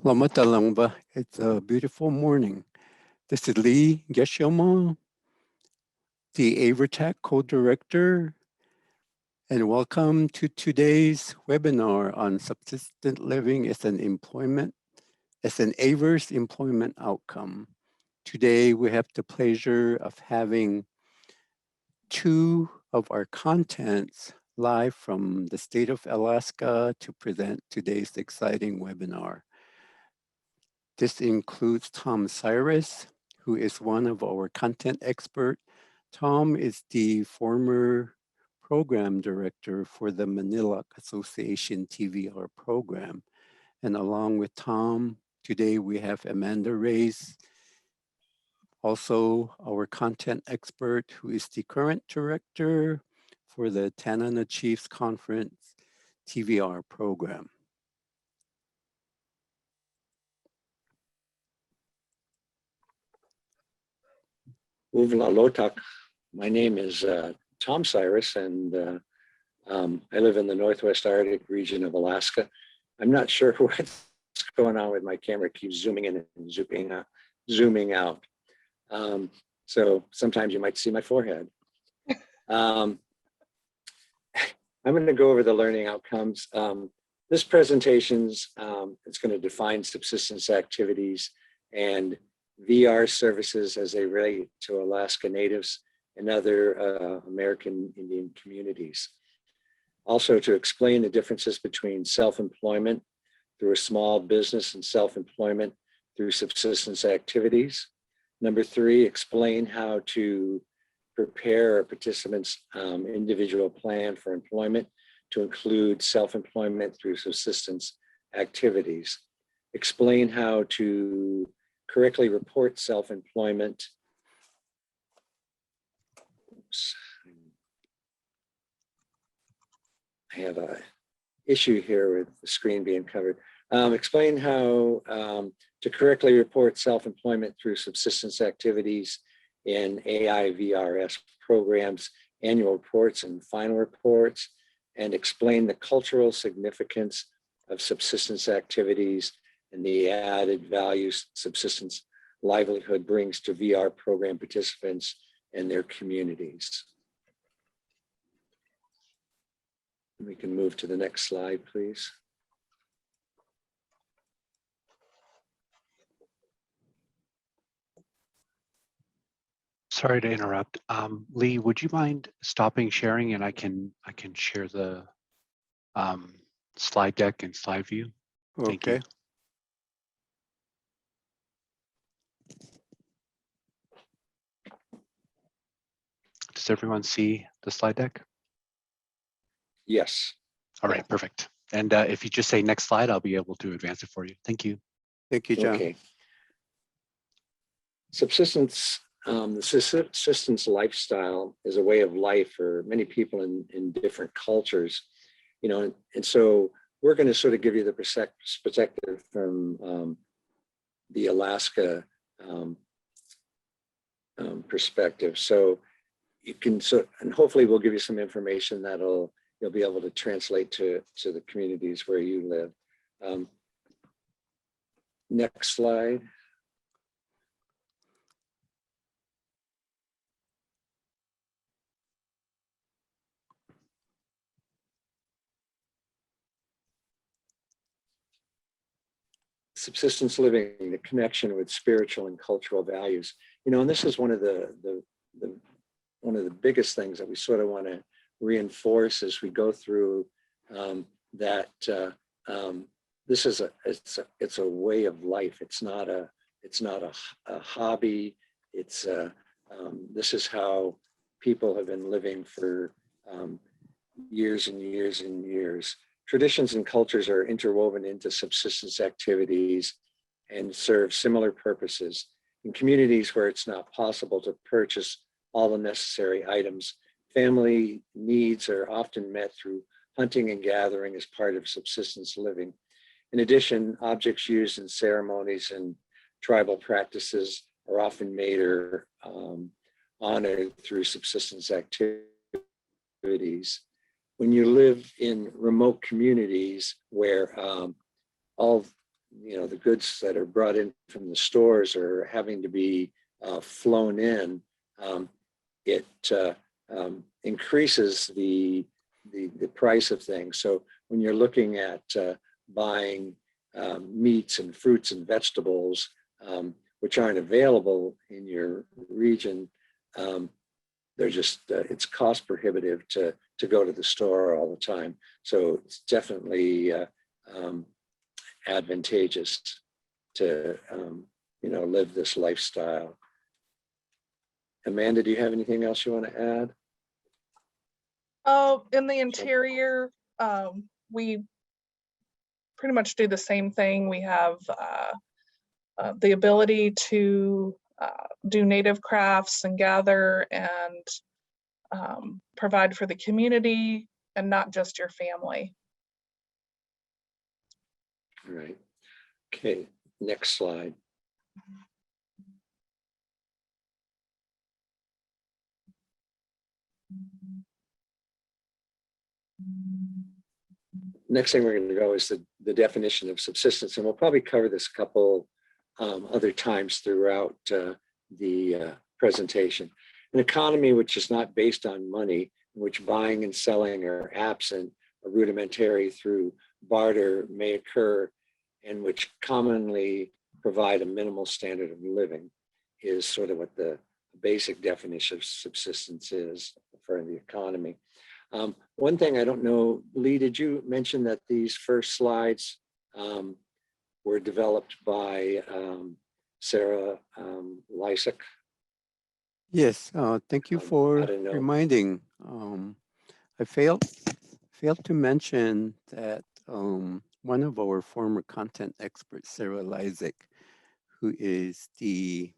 Lamatalangba. It's a beautiful morning. This is Gaseoma, the AIVRTTAC co-director, and welcome to today's webinar on subsistent living as an AIVRS employment outcome. Today, we have the pleasure of having two of our contents live from the state of Alaska to present today's exciting webinar. This includes Tom Cyrus, who is one of our content experts. Tom is the former program director for the Manila Association TVR program. And along with Tom, today we have Amanda Reyes, also our content expert, who is the current director for the Tanana Chiefs Conference TVR program. Lotak. My name is Tom Cyrus, and I live in the Northwest Arctic region of Alaska. I'm not sure what's going on with my camera. It keeps zooming in and zooming out. So sometimes you might see my forehead. I'm going to go over the learning outcomes. This presentation's it's going to define subsistence activities and VR services as they relate to Alaska Natives and other American Indian communities. Also to explain the differences between self-employment through a small business and self-employment through subsistence activities. Number 3, explain how to prepare a participant's individual plan for employment to include self-employment through subsistence activities. Explain how to correctly report self-employment. I have an issue here with the screen being covered. Explain how to correctly report self-employment through subsistence activities in AIVRS programs, annual reports and final reports, and explain the cultural significance of subsistence activities and the added values subsistence livelihood brings to VR program participants and their communities. We can move to the next slide, please. Sorry to interrupt. Lee, would you mind stopping sharing and I can share the slide deck and slide view? Thank you. Does everyone see the slide deck? Yes. All right, perfect. And if you just say next slide, I'll be able to advance it for you. Thank you. Thank you, John. Okay. Subsistence, the subsistence lifestyle is a way of life for many people in different cultures, you know, and so we're going to sort of give you the perspective from the Alaska perspective. So you can, and hopefully we'll give you some information that'll you'll be able to translate to the communities where you live. Next slide. Subsistence living, the connection with spiritual and cultural values. You know, and this is one of the biggest things that we sort of want to reinforce as we go through that this is it's a way of life. It's not a hobby. It's this is how people have been living for years and years and years. Traditions and cultures are interwoven into subsistence activities and serve similar purposes. In communities where it's not possible to purchase all the necessary items, family needs are often met through hunting and gathering as part of subsistence living. In addition, objects used in ceremonies and tribal practices are often made or honored through subsistence activities. When you live in remote communities where all the goods that are brought in from the stores are having to be flown in, it increases the price of things. So when you're looking at buying meats and fruits and vegetables, which aren't available in your region, they're just, it's cost prohibitive to go to the store all the time. So it's definitely advantageous to, live this lifestyle. Amanda, do you have anything else you want to add? In the interior, we pretty much do the same thing. We have the ability to do native crafts and gather and provide for the community and not just your family. All right. Okay, next slide. Next thing we're going to go is the definition of subsistence, and we'll probably cover this a couple other times throughout the presentation. An economy which is not based on money, in which buying and selling are absent or rudimentary through barter may occur, and which commonly provide a minimal standard of living, is sort of what the basic definition of subsistence is for the economy. One thing I don't know, Lee, did you mention that these first slides were developed by Sarah Lysak? Yes, thank you for I didn't know. reminding. I failed to mention that one of our former content experts, Sarah Lysak, who is the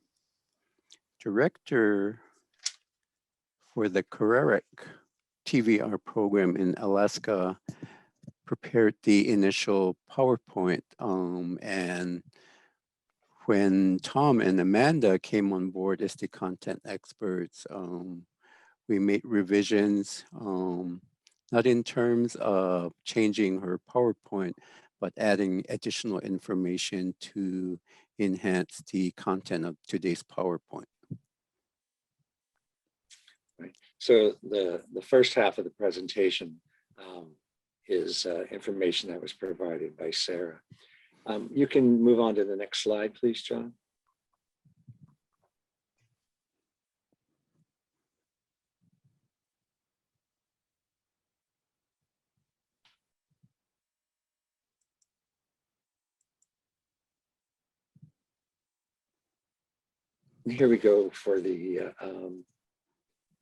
director for the Carrerick TVR program in Alaska, prepared the initial PowerPoint. And when Tom and Amanda came on board as the content experts, we made revisions, not in terms of changing her PowerPoint, but adding additional information to enhance the content of today's PowerPoint. Right. So the first half of the presentation is information that was provided by Sarah. You can move on to the next slide, please, John. Here we go for the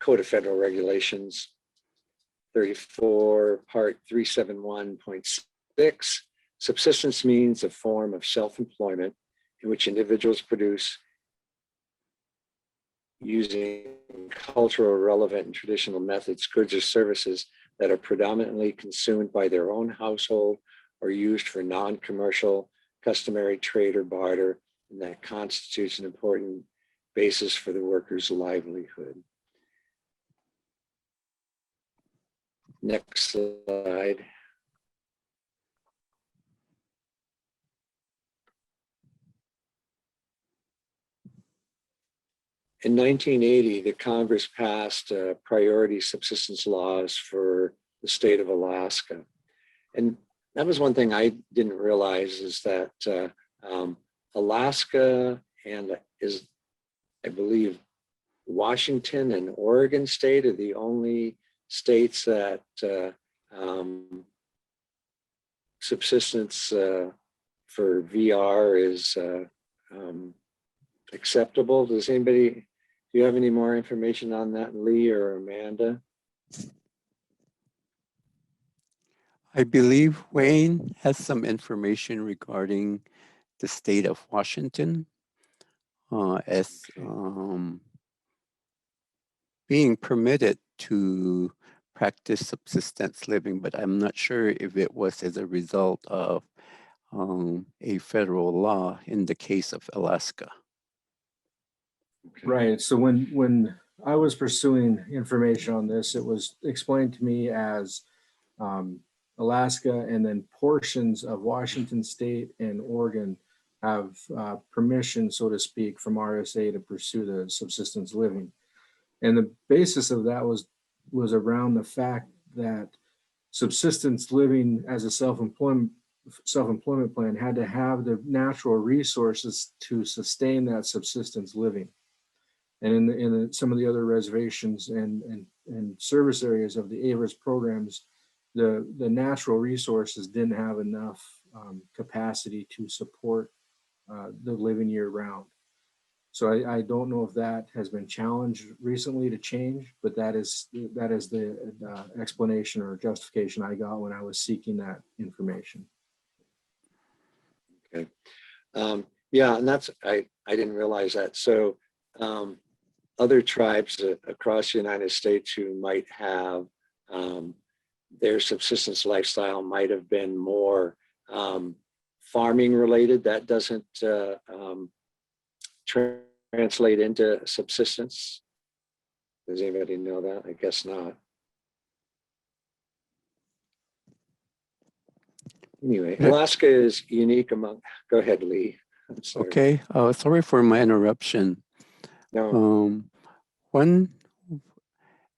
Code of Federal Regulations, 34, Part 371.6. Subsistence means a form of self-employment in which individuals produce using cultural, relevant, and traditional methods, goods or services that are predominantly consumed by their own household or used for non-commercial, customary trade or barter, and that constitutes an important basis for the worker's livelihood. Next slide. In 1980, the Congress passed priority subsistence laws for the state of Alaska. And that was one thing I didn't realize, is that Alaska and I believe Washington and Oregon State are the only states that subsistence for VR is acceptable. Does anybody, do you have any more information on that, Lee or Amanda? I believe Wayne has some information regarding the state of Washington as being permitted to practice subsistence living, but I'm not sure if it was as a result of a federal law in the case of Alaska. Okay. Right. So when I was pursuing information on this, it was explained to me as Alaska, and then portions of Washington State and Oregon have permission, so to speak, from RSA to pursue the subsistence living. And the basis of that was around the fact that subsistence living as a self-employment plan had to have the natural resources to sustain that subsistence living. And in some of the other reservations and service areas of the AIVRS programs, the natural resources didn't have enough capacity to support the living year round. So I don't know if that has been challenged recently to change, but that is the explanation or justification I got when I was seeking that information. Okay. Yeah, and that's, I didn't realize that. So other tribes across the United States who might have their subsistence lifestyle might have been more farming related. That doesn't translate into subsistence. Does anybody know that? I guess not. Anyway, Alaska is unique among, go ahead, Lee. I'm sorry. Okay, sorry for my interruption. No. One,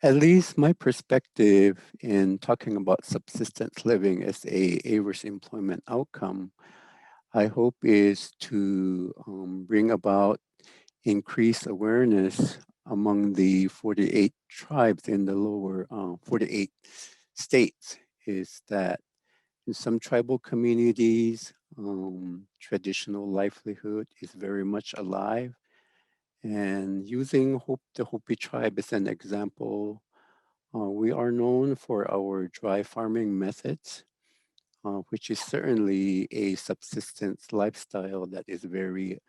at least my perspective in talking about subsistence living as a AIVRS employment outcome, I hope is to bring about increased awareness among the 48 tribes in the lower 48 states, is that in some tribal communities, traditional livelihood is very much alive. And using the Hopi tribe as an example, we are known for our dry farming methods, which is certainly a subsistence lifestyle that is very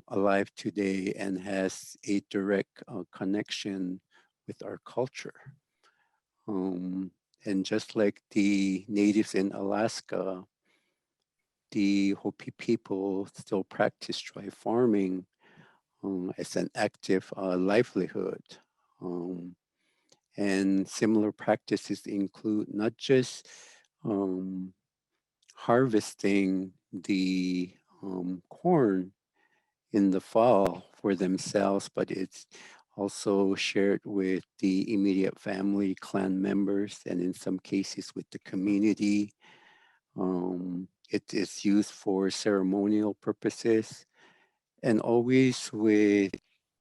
alive today and has a direct connection with our culture. And just like the natives in Alaska, the Hopi people still practice dry farming as an active livelihood. And similar practices include not just harvesting the corn in the fall for themselves, but it's also shared with the immediate family, clan members, and in some cases with the community. It is used for ceremonial purposes and always with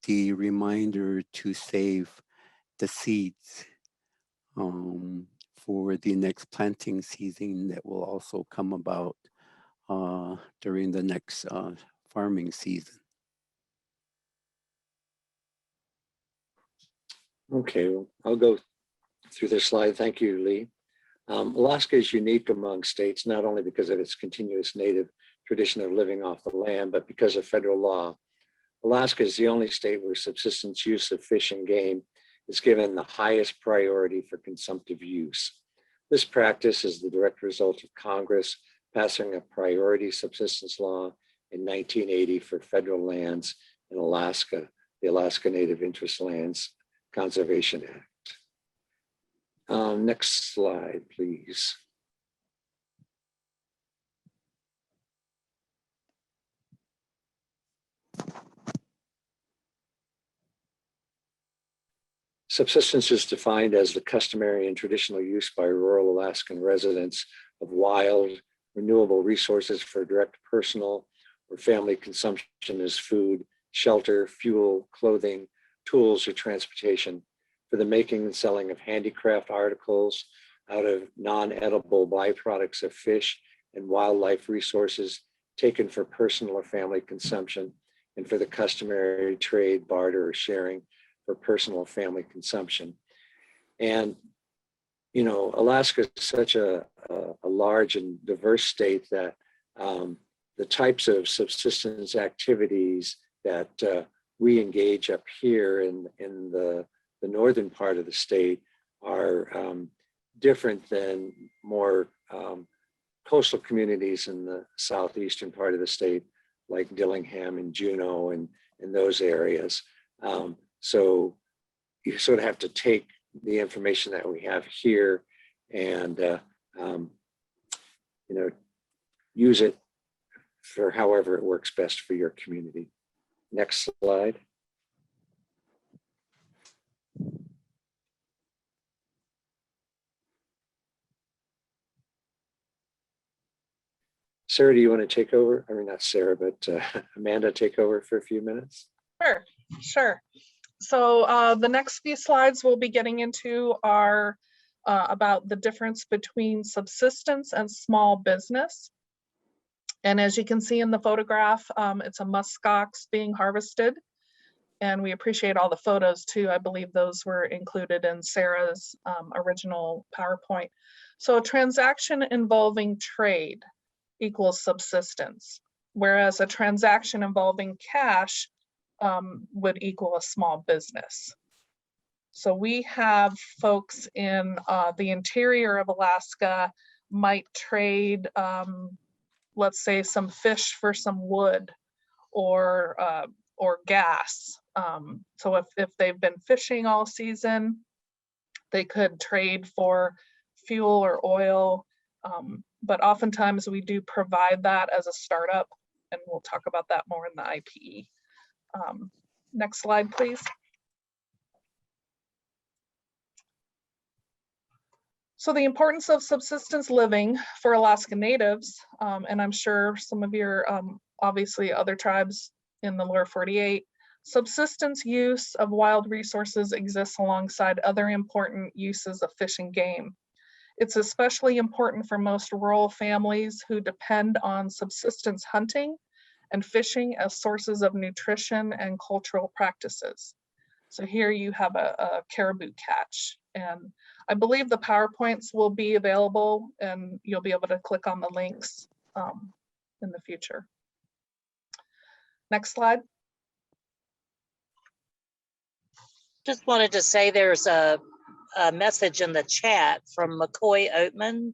the reminder to save the seeds for the next planting season that will also come about during the next farming season. Okay, well, I'll go through this slide. Thank you, Lee. Alaska is unique among states, not only because of its continuous native tradition of living off the land, but because of federal law. Alaska is the only state where subsistence use of fish and game is given the highest priority for consumptive use. This practice is the direct result of Congress passing a priority subsistence law in 1980 for federal lands in Alaska, the Alaska Native Interest Lands Conservation Act. Next slide, please. Subsistence is defined as the customary and traditional use by rural Alaskan residents of wild, renewable resources for direct personal or family consumption as food, shelter, fuel, clothing, tools, or transportation, for the making and selling of handicraft articles out of non-edible byproducts of fish and wildlife resources taken for personal or family consumption, and for the customary trade, barter, or sharing for personal family consumption. And, you know, Alaska is such a large and diverse state that the types of subsistence activities that we engage up here in the northern part of the state are different than more coastal communities in the southeastern part of the state, like Dillingham and Juneau and those areas. So you sort of have to take the information that we have here and you know, use it for however it works best for your community. Next slide. Sarah, do you want to take over? I mean, not Sarah, but Amanda, take over for a few minutes. Sure, sure. So the next few slides we'll be getting into are about the difference between subsistence and small business. And as you can see in the photograph, it's a muskox being harvested. And we appreciate all the photos too. I believe those were included in Sarah's original PowerPoint. So a transaction involving trade equals subsistence, whereas a transaction involving cash would equal a small business. So we have folks in the interior of Alaska might trade, let's say, some fish for some wood or gas. So if they've been fishing all season, they could trade for fuel or oil. But oftentimes we do provide that as a startup, and we'll talk about that more in the IPE. Next slide, please. So the importance of subsistence living for Alaska Natives, and I'm sure some of your obviously other tribes in the lower 48, subsistence use of wild resources exists alongside other important uses of fish and game. It's especially important for most rural families who depend on subsistence hunting and fishing as sources of nutrition and cultural practices. So here you have a caribou catch, and I believe the PowerPoints will be available and you'll be able to click on the links in the future. Next slide. Just wanted to say there's a message in the chat from McCoy Oatman.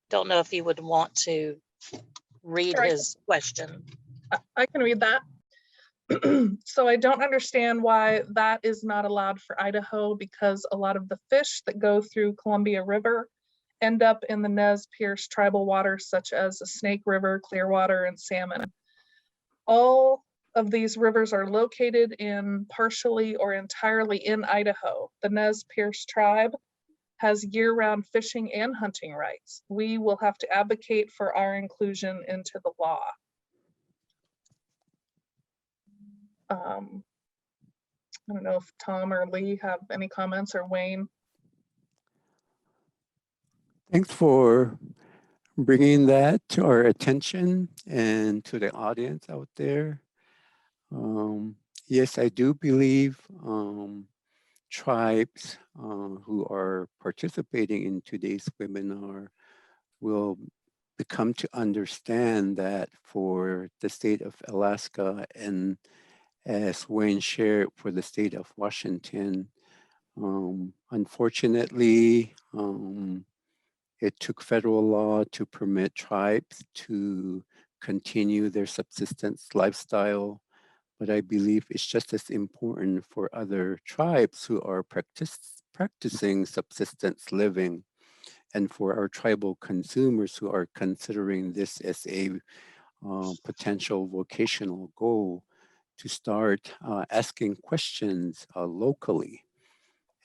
Don't know if you would want to read Sure, his question. I can read that. So I don't understand why that is not allowed for Idaho, because a lot of the fish that go through Columbia River end up in the Nez Perce tribal waters, such as the Snake River, Clearwater, and salmon. All of these rivers are located in partially or entirely in Idaho. The Nez Perce tribe has year-round fishing and hunting rights. We will have to advocate for our inclusion into the law. I don't know if Tom or Lee have any comments, or Wayne. Thanks for bringing that to our attention and to the audience out there. Yes, I do believe tribes who are participating in today's webinar will become to understand that for the state of Alaska, and as Wayne shared, for the state of Washington, unfortunately, it took federal law to permit tribes to continue their subsistence lifestyle, but I believe it's just as important for other tribes who are practicing subsistence living, and for our tribal consumers who are considering this as a potential vocational goal, to start asking questions locally,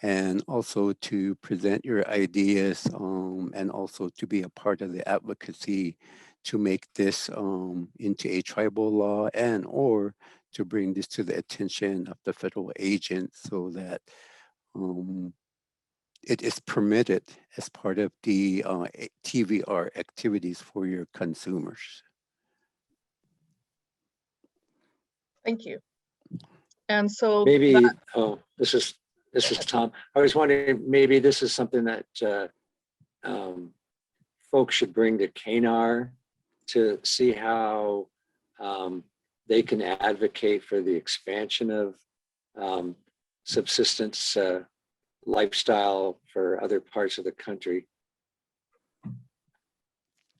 and also to present your ideas, and also to be a part of the advocacy to make this into a tribal law, and or to bring this to the attention of the federal agents so that it is permitted as part of the TVR activities for your consumers. Thank you. And so Maybe, that, oh, this is Tom. I was wondering, maybe this is something that folks should bring to KNAR to see how they can advocate for the expansion of subsistence lifestyle for other parts of the country.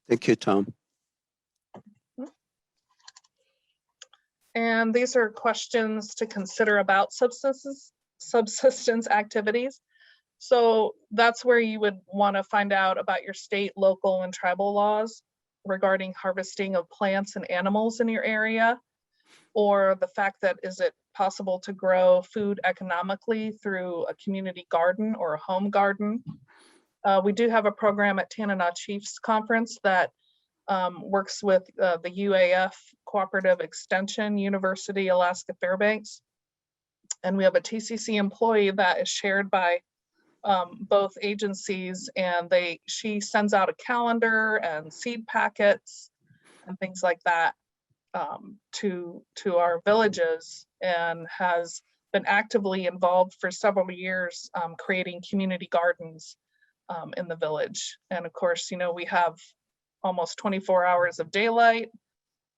Thank you, Tom. and these are questions to consider about subsistence activities. So that's where you would want to find out about your state, local, and tribal laws regarding harvesting of plants and animals in your area, or the fact that is it possible to grow food economically through a community garden or a home garden. We do have a program at Tanana Chiefs Conference that works with the UAF Cooperative Extension, University Alaska Fairbanks. And we have a TCC employee that is shared by both agencies, and she sends out a calendar and seed packets and things like that to our villages, and has been actively involved for several years creating community gardens in the village. And of course, you know, we have almost 24 hours of daylight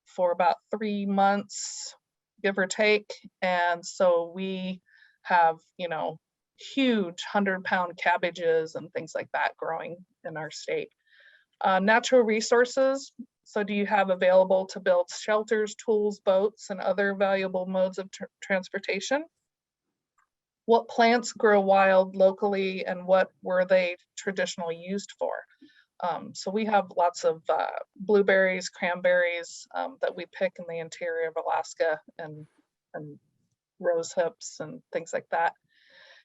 for about 3 months, give or take. And so we have, you know, huge 100-pound cabbages and things like that growing in our state. Natural resources. So do you have available to build shelters, tools, boats, and other valuable modes of transportation? What plants grow wild locally, and what were they traditionally used for? So we have lots of blueberries, cranberries that we pick in the interior of Alaska, and rose hips and things like that.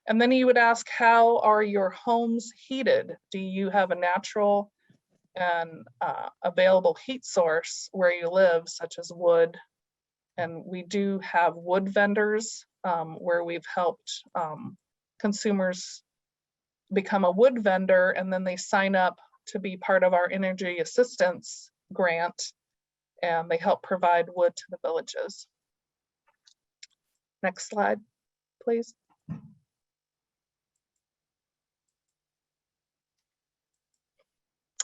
And then you would ask, how are your homes heated? Do you have a natural and available heat source where you live, such as wood? And we do have wood vendors where we've helped consumers become a wood vendor, and then they sign up to be part of our energy assistance grant, and they help provide wood to the villages. Next slide, please.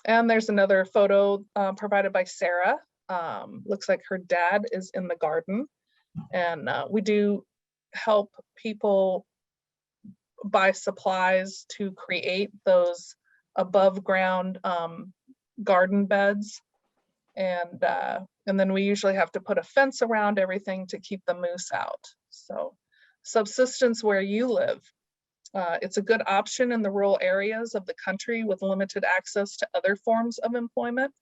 And there's another photo provided by Sarah. Looks like her dad is in the garden, and we do help people buy supplies to create those above ground garden beds, and then we usually have to put a fence around everything to keep the moose out. So subsistence where you live. It's a good option in the rural areas of the country with limited access to other forms of employment.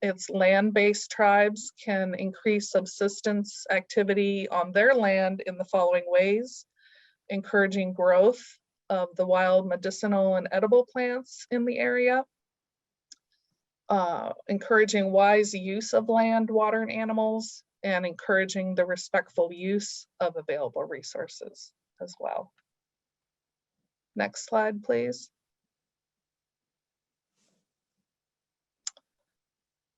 Its land-based tribes can increase subsistence activity on their land in the following ways: encouraging growth of the wild medicinal and edible plants in the area, encouraging wise use of land, water, and animals, and encouraging the respectful use of available resources as well. Next slide, please.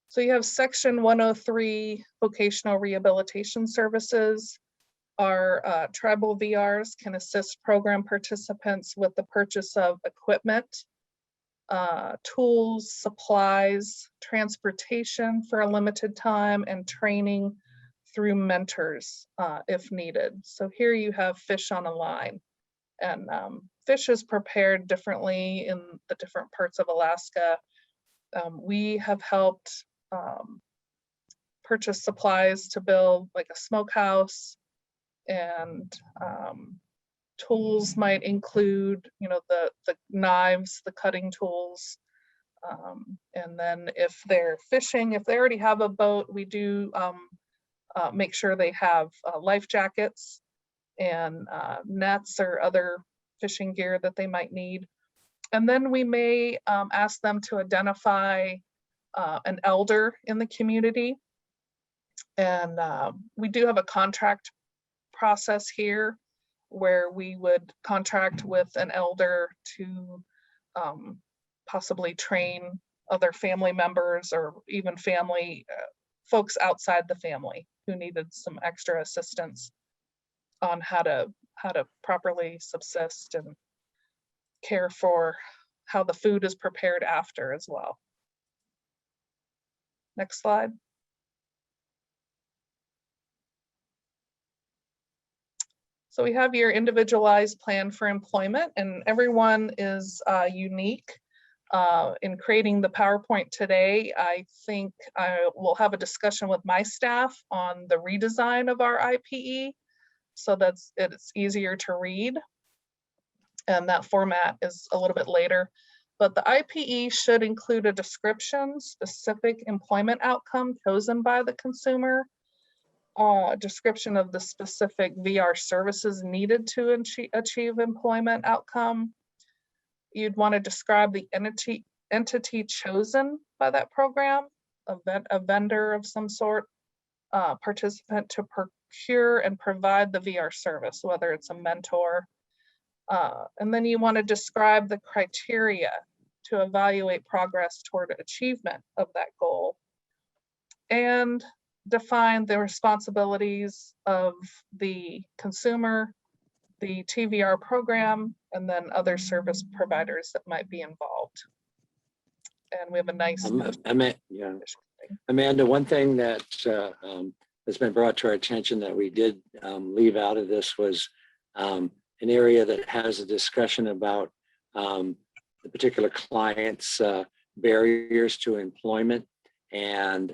So you have Section 103 vocational rehabilitation services. Our tribal VRs can assist program participants with the purchase of equipment, tools, supplies, transportation for a limited time, and training through mentors if needed. So here you have fish on a line, and fish is prepared differently in the different parts of Alaska. We have helped purchase supplies to build like a smokehouse, and tools might include, you know, the knives, the cutting tools. And then if they're fishing, if they already have a boat, we do make sure they have life jackets and nets or other fishing gear that they might need. And then we may ask them to identify an elder in the community. And we do have a contract process here where we would contract with an elder to possibly train other family members, or even family folks outside the family who needed some extra assistance on how to properly subsist and care for how the food is prepared after as well. Next slide. So we have your individualized plan for employment, and everyone is unique. In creating the PowerPoint today, I think I will have a discussion with my staff on the redesign of our IPE, so it's easier to read. And that format is a little bit later. But the IPE should include a description, specific employment outcome chosen by the consumer, description of the specific VR services needed to achieve employment outcome. You'd want to describe the entity chosen by that program, a vendor of some sort, participant to procure and provide the VR service, whether it's a mentor. And then you want to describe the criteria to evaluate progress toward achievement of that goal, and define the responsibilities of the consumer, the TVR program, and then other service providers that might be involved. And we have a nice Amanda, one thing that has been brought to our attention that we did leave out of this was an area that has a discussion about the particular client's barriers to employment, and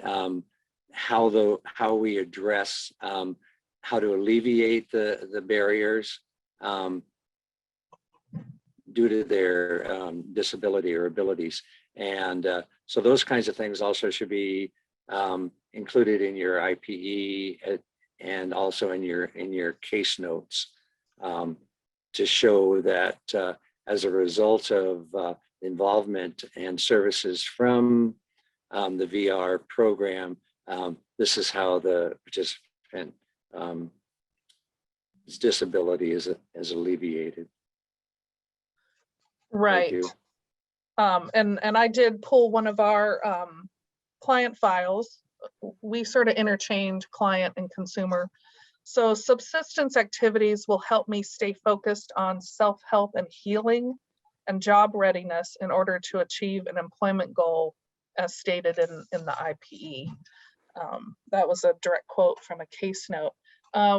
how we address how to alleviate the barriers due to their disability or abilities. And so those kinds of things also should be included in your IPE and also in your case notes, to show that as a result of involvement and services from the VR program, this is how the participant his disability is alleviated. Right. Thank you. And I did pull one of our client files. We sort of interchange client and consumer. So subsistence activities will help me stay focused on self-help and healing and job readiness in order to achieve an employment goal as stated in the IPE. That was a direct quote from a case note.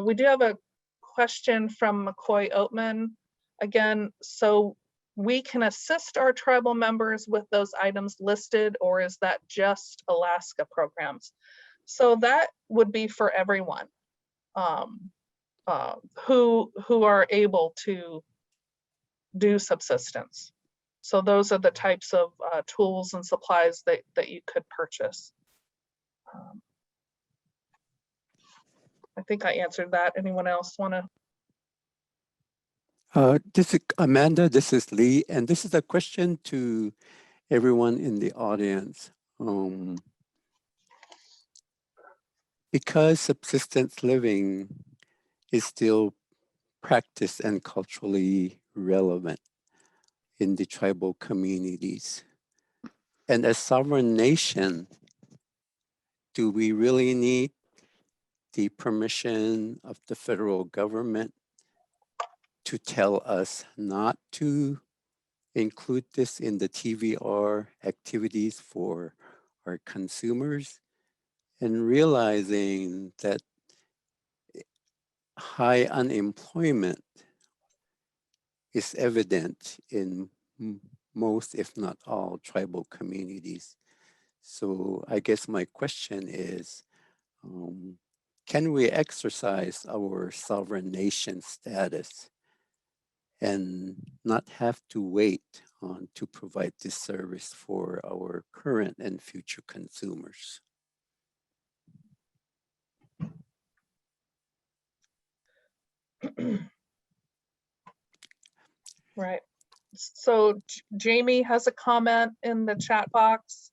We do have a question from McCoy Oatman. Again, so we can assist our tribal members with those items listed, or is that just Alaska programs? So that would be for everyone who are able to do subsistence. So those are the types of tools and supplies that you could purchase. I think I answered that. Anyone else want to? This is Amanda, this is Lee, and this is a question to everyone in the audience. Because subsistence living is still practiced and culturally relevant in the tribal communities, and as sovereign nation, do we really need the permission of the federal government to tell us not to include this in the TVR activities for our consumers, and realizing that high unemployment is evident in most, if not all, tribal communities. So I guess my question is, can we exercise our sovereign nation status and not have to wait on to provide this service for our current and future consumers? Right. So Jamie has a comment in the chat box.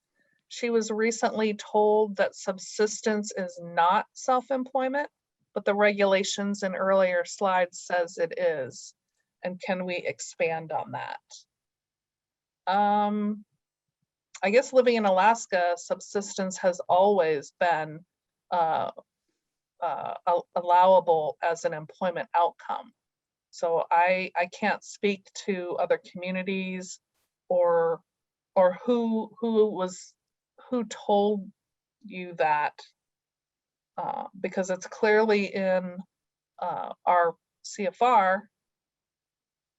She was recently told that subsistence is not self-employment, but the regulations in earlier slides says it is. And can we expand on that? I guess living in Alaska, subsistence has always been allowable as an employment outcome. So I can't speak to other communities or who told you that, because it's clearly in our CFR.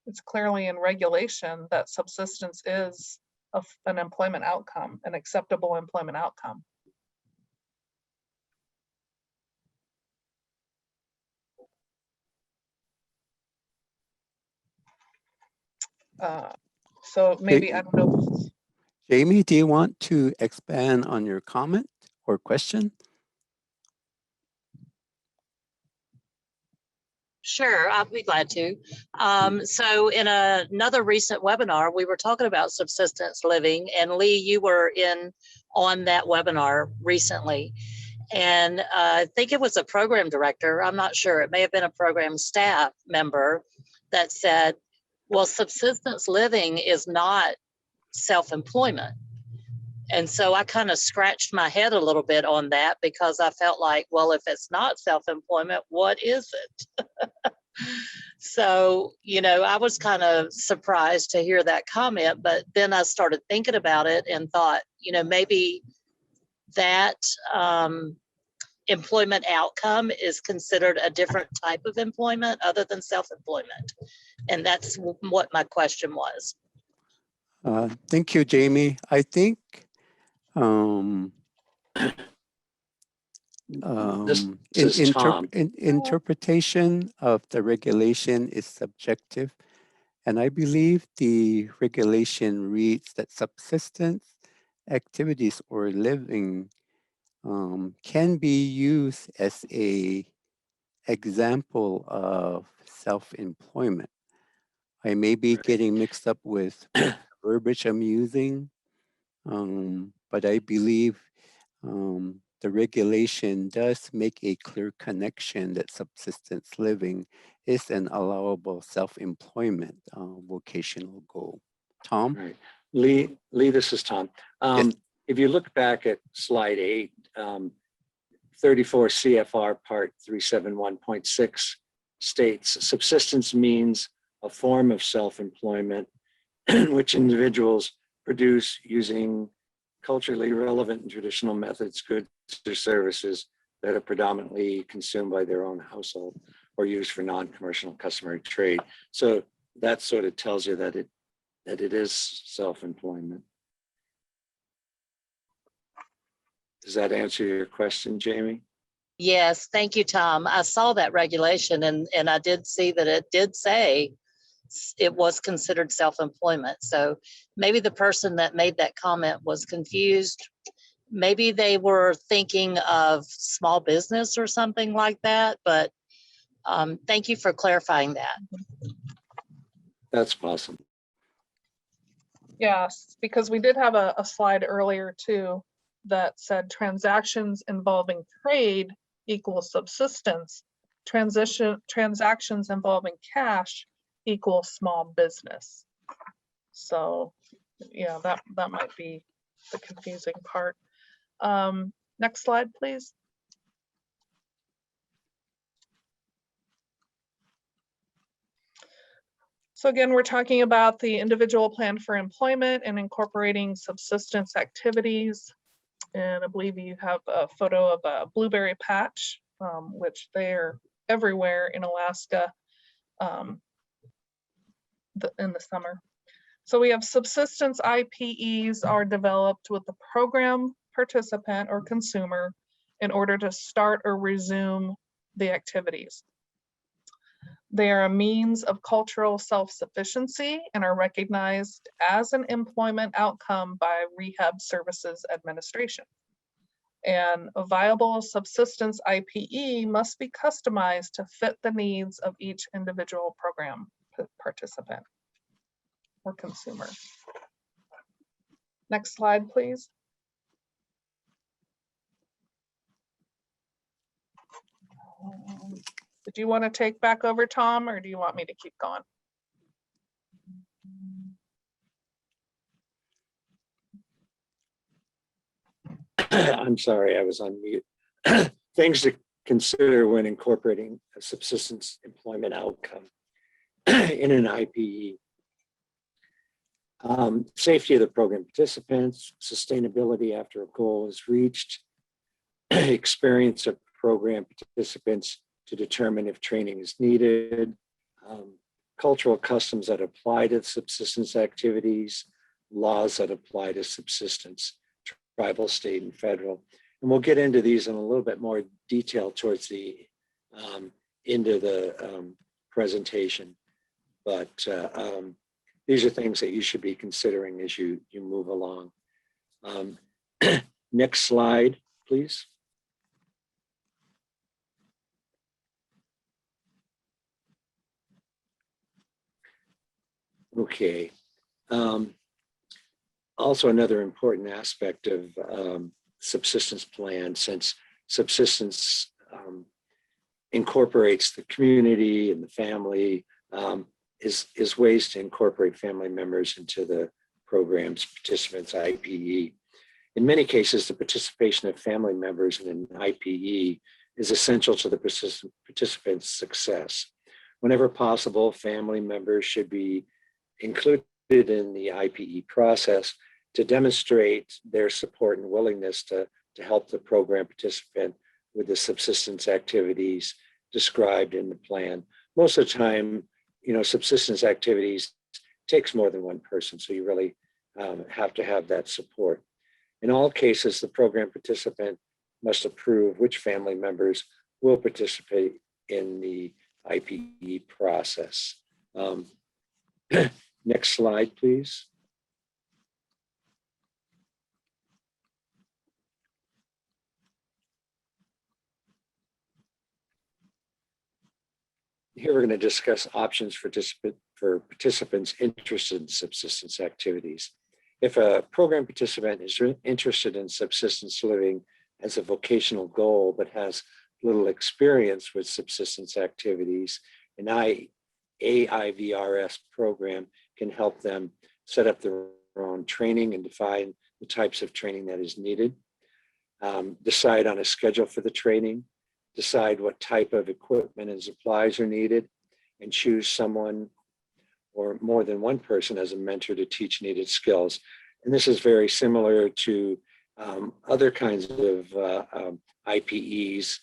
It's clearly in regulation that subsistence is an employment outcome, an acceptable employment outcome. So maybe, I don't know. Jamie, do you want to expand on your comment or question? Sure, I'll be glad to. So in another recent webinar, we were talking about subsistence living, and Lee, you were on that webinar recently. And I think it was a program director, I'm not sure, it may have been a program staff member that said, well, subsistence living is not self-employment. And so I kind of scratched my head a little bit on that, because I felt like, well, if it's not self-employment, what is it? So, you know, I was kind of surprised to hear that comment, but then I started thinking about it and thought, you know, maybe that employment outcome is considered a different type of employment other than self-employment. And that's what my question was. Thank you, Jamie. I think This is Tom. interpretation of the regulation is subjective, and I believe the regulation reads that subsistence activities or living can be used as a example of self-employment. I may be getting mixed up with verbiage I'm using, but I believe the regulation does make a clear connection that subsistence living is an allowable self-employment vocational goal. Tom? Right. Lee, this is Tom. Yes. If you look back at slide 8, 34 CFR part 371.6 states subsistence means a form of self-employment in which individuals produce using culturally relevant and traditional methods, goods or services that are predominantly consumed by their own household or used for non-commercial and customary trade. So that sort of tells you that it is self-employment. Does that answer your question, Jamie? Yes, thank you, Tom. I saw that regulation, and I did see that it did say it was considered self-employment. So maybe the person that made that comment was confused. Maybe they were thinking of small business or something like that, but thank you for clarifying that. That's possible. Yes, because we did have a slide earlier too that said transactions involving trade equals subsistence. Transactions involving cash equals small business. So yeah, that might be the confusing part. Next slide, please. So again, we're talking about the individual plan for employment and incorporating subsistence activities. And I believe you have a photo of a blueberry patch, which they're everywhere in Alaska in the summer. So we have subsistence IPEs are developed with the program participant or consumer in order to start or resume the activities. They are a means of cultural self-sufficiency and are recognized as an employment outcome by Rehab Services Administration. And a viable subsistence IPE must be customized to fit the needs of each individual program participant or consumer. Next slide, please. Did you want to take back over, Tom, or do you want me to keep going? I'm sorry, I was on mute. Things to consider when incorporating a subsistence employment outcome in an IPE. Safety of the program participants, sustainability after a goal is reached, experience of program participants to determine if training is needed, cultural customs that apply to subsistence activities, laws that apply to subsistence, tribal, state, and federal. And we'll get into these in a little bit more detail towards the end of the presentation. But these are things that you should be considering as you move along. Next slide, please. Okay. Also, another important aspect of subsistence plan, since subsistence incorporates the community and the family, is ways to incorporate family members into the program's participants' IPE. In many cases, the participation of family members in an IPE is essential to the participant's success. Whenever possible, family members should be included in the IPE process to demonstrate their support and willingness to help the program participant with the subsistence activities described in the plan. Most of the time, subsistence activities takes more than one person, so you really have to have that support. In all cases, the program participant must approve which family members will participate in the IPE process. Next slide, please. Here we're going to discuss options for participants interested in subsistence activities. If a program participant is interested in subsistence living as a vocational goal, but has little experience with subsistence activities, an AIVRS program can help them set up their own training and define the types of training that is needed, decide on a schedule for the training, decide what type of equipment and supplies are needed, and choose someone or more than one person as a mentor to teach needed skills. And this is very similar to other kinds of IPEs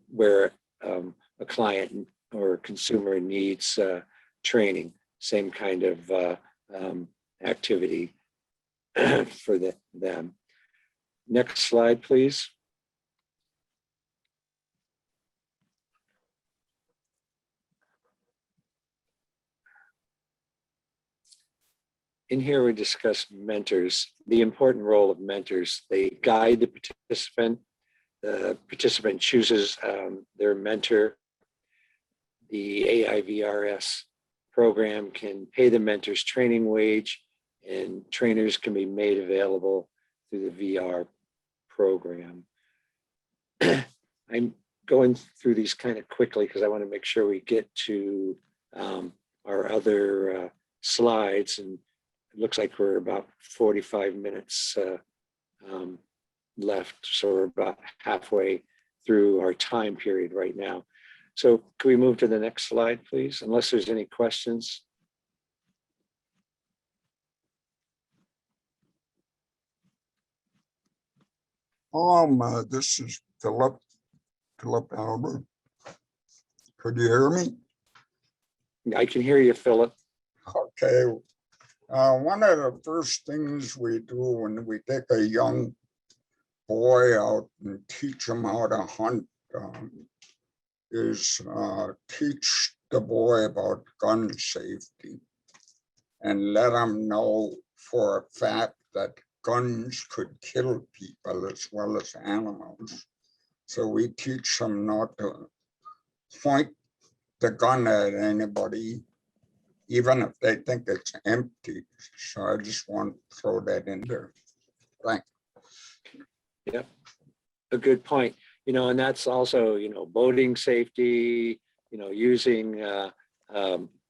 where a client or consumer needs training, same kind of activity for them. Next slide, please. In here, we discuss mentors, the important role of mentors. They guide the participant. The participant chooses their mentor. The AIVRS program can pay the mentor's training wage, and trainers can be made available through the VR program. I'm going through these kind of quickly because I want to make sure we get to our other slides, and it looks like we're about 45 minutes left, so we're about halfway through our time period right now. So can we move to the next slide, please, unless there's any questions? This is Philip Albert. Could you hear me? I can hear you, Philip. Okay. One of the first things we do when we take a young boy out and teach him how to hunt is teach the boy about gun safety and let him know for a fact that guns could kill people as well as animals. So we teach them not to point the gun at anybody, even if they think it's empty. So I just want to throw that in there. Thanks. Yep, a good point. And that's also, boating safety, using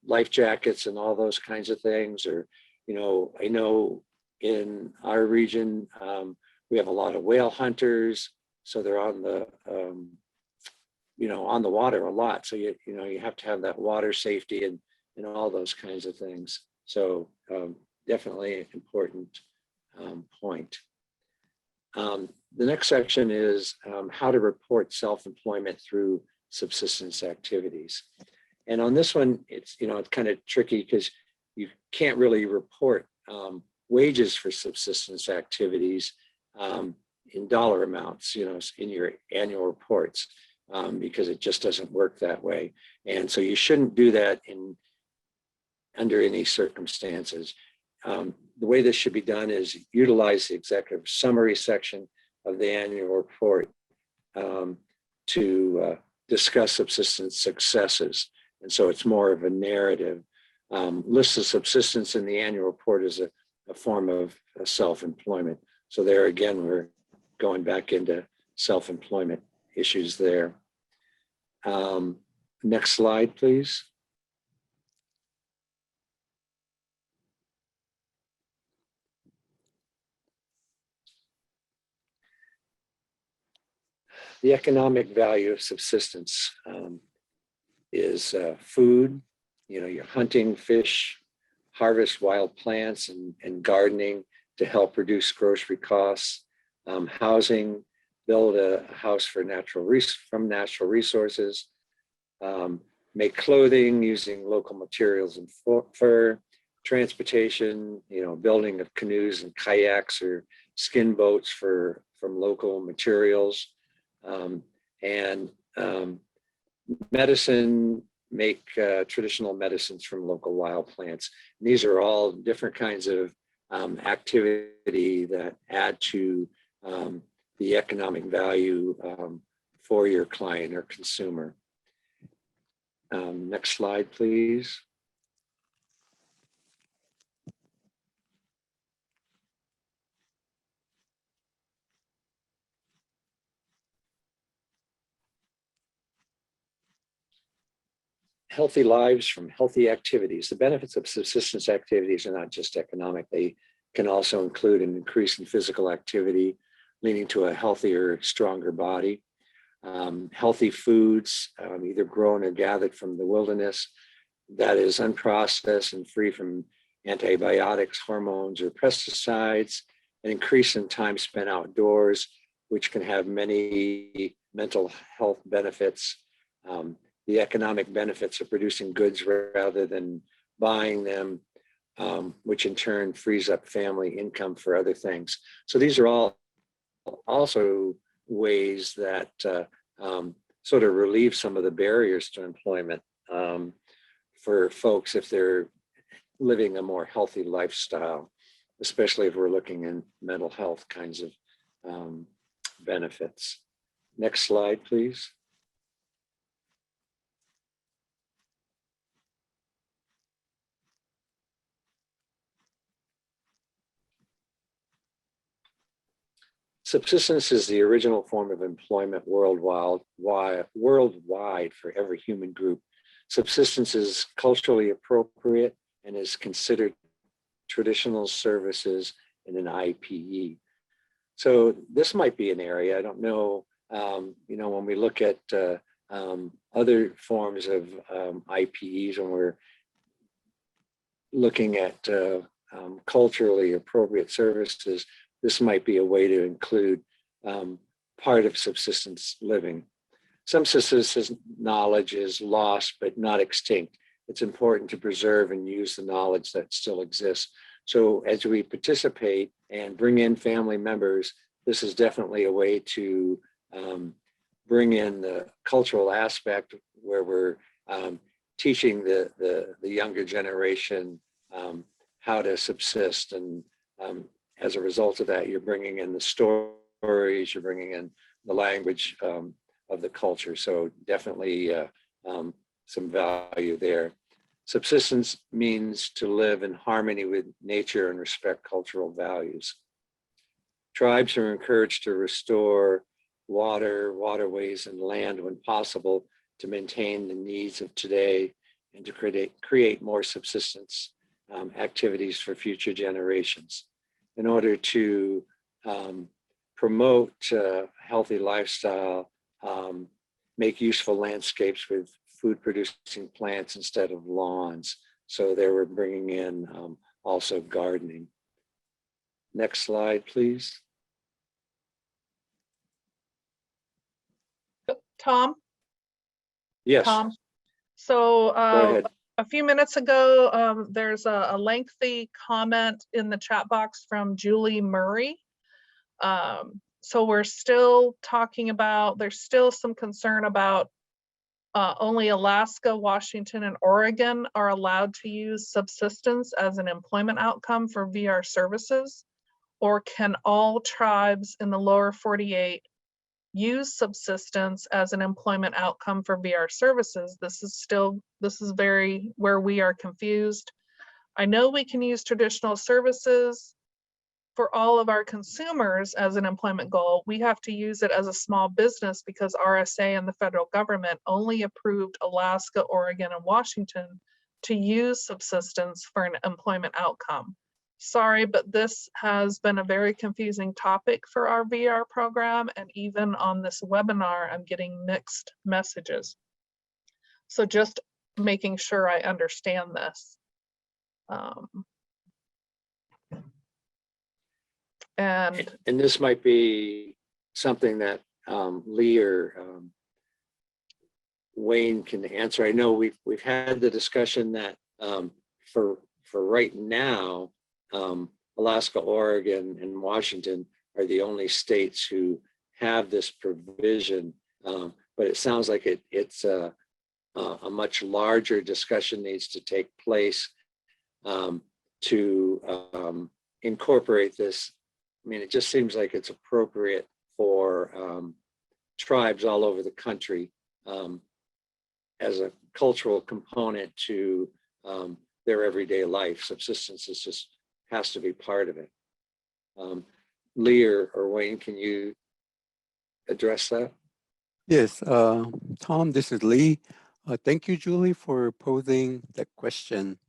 life jackets and all those kinds of things. Or, I know in our region, we have a lot of whale hunters, so they're on the, on the water a lot. So you have to have that water safety and all those kinds of things. So definitely an important point. The next section is how to report self-employment through subsistence activities. And on this one, it's kind of tricky because you can't really report wages for subsistence activities in dollar amounts, in your annual reports, because it just doesn't work that way. And so you shouldn't do that in under any circumstances. The way this should be done is utilize the executive summary section of the annual report to discuss subsistence successes. And so it's more of a narrative. List of subsistence in the annual report is a form of self-employment. So there again, we're going back into self-employment issues there. Next slide, please. The economic value of subsistence is food. You know, you're hunting, fish, harvest wild plants, and gardening to help reduce grocery costs. Housing, build a house from natural resources. Make clothing using local materials and fur. Transportation, you know, building of canoes and kayaks or skin boats from local materials. And medicine, make traditional medicines from local wild plants. And these are all different kinds of activity that add to the economic value for your client or consumer. Next slide, please. Healthy lives from healthy activities. The benefits of subsistence activities are not just economic. They can also include an increase in physical activity, leading to a healthier, stronger body. Healthy foods, either grown or gathered from the wilderness, that is unprocessed and free from antibiotics, hormones, or pesticides. An increase in time spent outdoors, which can have many mental health benefits. The economic benefits of producing goods rather than buying them, which in turn frees up family income for other things. So these are all also ways that sort of relieve some of the barriers to employment for folks if they're living a more healthy lifestyle, especially if we're looking in mental health kinds of benefits. Next slide, please. Subsistence is the original form of employment worldwide for every human group. Subsistence is culturally appropriate and is considered traditional services in an IPE. So this might be an area, I don't know, you know, when we look at other forms of IPEs, and we're looking at culturally appropriate services, this might be a way to include part of subsistence living. Some subsistence knowledge is lost, but not extinct. It's important to preserve and use the knowledge that still exists. So as we participate and bring in family members, this is definitely a way to bring in the cultural aspect where we're teaching the younger generation how to subsist. And as a result of that, you're bringing in the stories, you're bringing in the language of the culture. So definitely some value there. Subsistence means to live in harmony with nature and respect cultural values. Tribes are encouraged to restore water, waterways, and land when possible to maintain the needs of today and to create more subsistence activities for future generations. In order to promote healthy lifestyle, make useful landscapes with food producing plants instead of lawns. So they were bringing in also gardening. Next slide, please. Tom? Yes. Tom? So Go ahead. a few minutes ago, there's a lengthy comment in the chat box from Julie Murray. So we're still talking about, there's still some concern about only Alaska, Washington, and Oregon are allowed to use subsistence as an employment outcome for VR services? Or can all tribes in the lower 48 use subsistence as an employment outcome for VR services? This is very where we are confused. I know we can use traditional services for all of our consumers as an employment goal. We have to use it as a small business because RSA and the federal government only approved Alaska, Oregon, and Washington to use subsistence for an employment outcome. Sorry, but this has been a very confusing topic for our VR program, and even on this webinar, I'm getting mixed messages. So just making sure I understand this. And this might be something that Lee or Wayne can answer. I know we've had the discussion that for right now, Alaska, Oregon, and Washington are the only states who have this provision, but it sounds like it's a much larger discussion needs to take place to incorporate this. I mean, it just seems like it's appropriate for tribes all over the country as a cultural component to their everyday life. Subsistence is just has to be part of it. Lee or Wayne, can you address that? Yes, Tom, this is Lee. Thank you, Julie, for posing that question.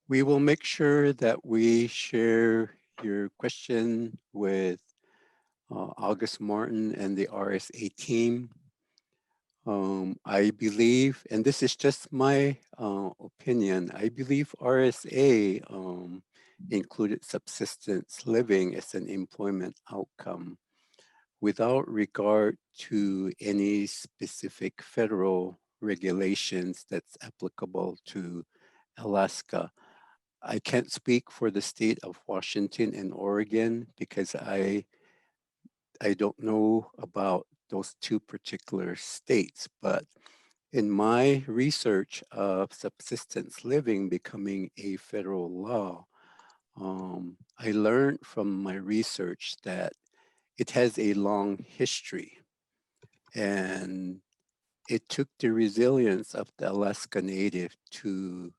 We will make sure that we share your question with August Martin and the RSA team. I believe, and this is just my opinion, I believe RSA included subsistence living as an employment outcome without regard to any specific federal regulations that's applicable to Alaska. I can't speak for the state of Washington and Oregon because I don't know about those two particular states, but in my research of subsistence living becoming a federal law, I learned from my research that it has a long history, and it took the resilience of the Alaska Native to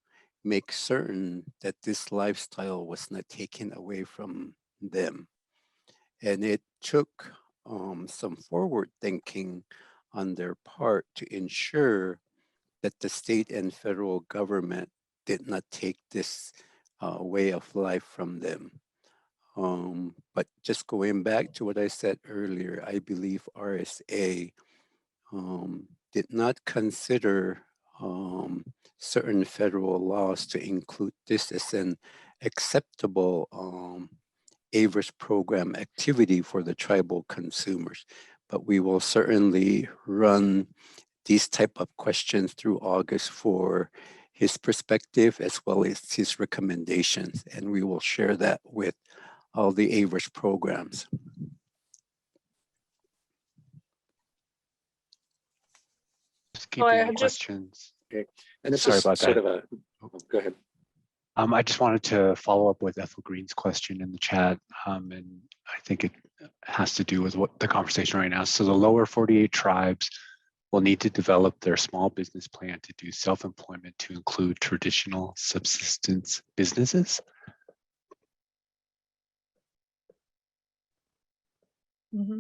make certain that this lifestyle was not taken away from them. And it took some forward thinking on their part to ensure that the state and federal government did not take this way of life from them. But just going back to what I said earlier, I believe RSA did not consider certain federal laws to include this as an acceptable AIVRS program activity for the tribal consumers. But we will certainly run these type of questions through August for his perspective as well as his recommendations, and we will share that with all the AIVRS programs. Just keeping I just- questions. Okay. And this Sorry is about sort that. of a, go ahead. I just wanted to follow up with Ethel Green's question in the chat, and I think it has to do with what the conversation right now. So the lower 48 tribes will need to develop their small business plan to do self-employment to include traditional subsistence businesses. Mm-hmm.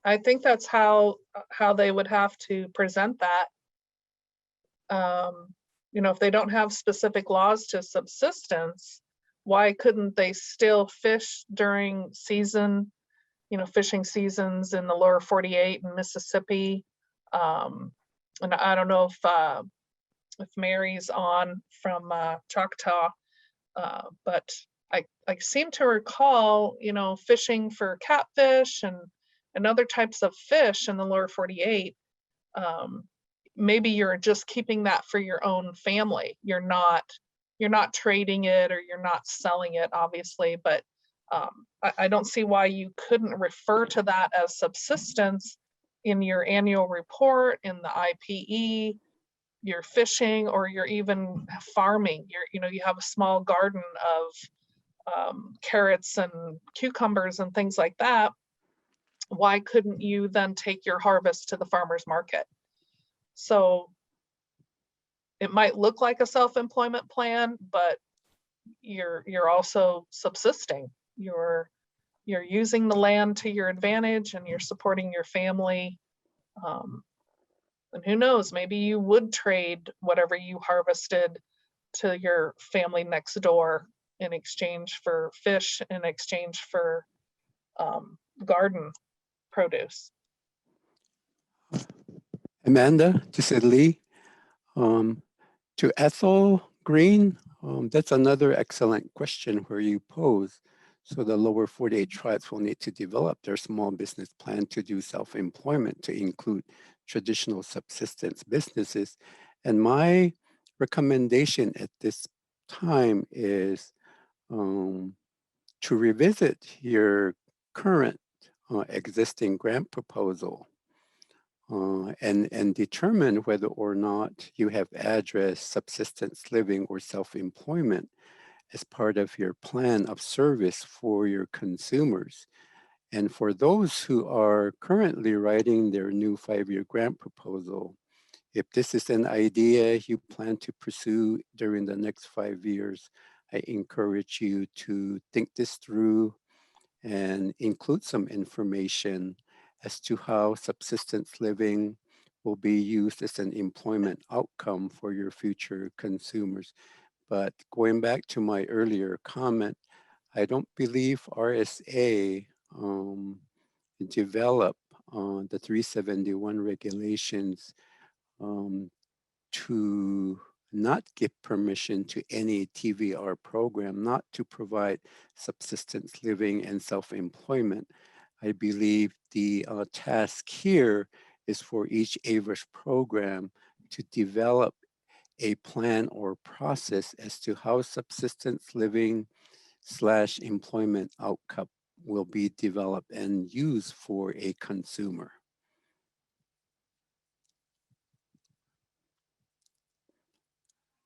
I think that's how they would have to present that. You know, if they don't have specific laws to subsistence, why couldn't they still fish during season, you know, fishing seasons in the lower 48 in Mississippi? And I don't know if Mary's on from Choctaw, but I seem to recall, you know, fishing for catfish and other types of fish in the lower 48. Maybe you're just keeping that for your own family. You're not trading it or you're not selling it, obviously, but I don't see why you couldn't refer to that as subsistence in your annual report, in the IPE, you're fishing, or you're even farming. You have a small garden of carrots and cucumbers and things like that. Why couldn't you then take your harvest to the farmer's market? So it might look like a self-employment plan, but you're also subsisting. You're using the land to your advantage, and you're supporting your family. And who knows, maybe you would trade whatever you harvested to your family next door in exchange for fish, in exchange for garden produce. Amanda, to say Lee, to Ethel Green, that's another excellent question where you pose. So the lower 48 tribes will need to develop their small business plan to do self-employment to include traditional subsistence businesses. And my recommendation at this time is to revisit your current existing grant proposal and determine whether or not you have addressed subsistence living or self-employment as part of your plan of service for your consumers. And for those who are currently writing their new 5-year grant proposal, if this is an idea you plan to pursue during the next 5 years, I encourage you to think this through and include some information as to how subsistence living will be used as an employment outcome for your future consumers. But going back to my earlier comment, I don't believe RSA developed the 371 regulations to not give permission to any TVR program not to provide subsistence living and self-employment. I believe the task here is for each AIVRS program to develop a plan or process as to how subsistence living / employment outcome will be developed and used for a consumer.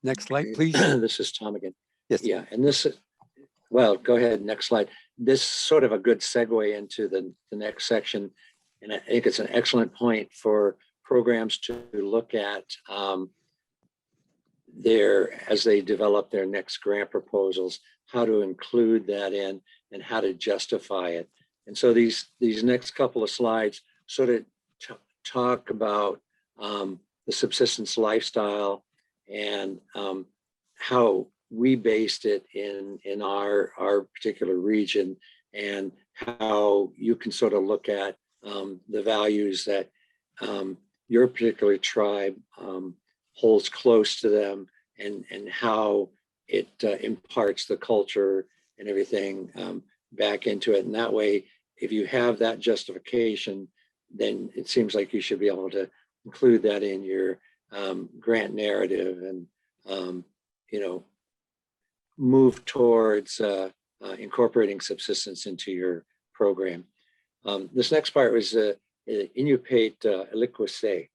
Next slide, please. This is Tom again. Yes. Yeah, and this, well, go ahead, next slide. This is sort of a good segue into the next section. And I think it's an excellent point for programs to look at as they develop their next grant proposals, how to include that in and how to justify it. And so these next couple of slides sort of talk about the subsistence lifestyle and how we based it in our particular region, and how you can sort of look at the values that your particular tribe holds close to them, and how it imparts the culture and everything back into it. And that way, if you have that justification, then it seems like you should be able to include that in your grant narrative and, move towards incorporating subsistence into your program. This next part was Inupiat Eliquise.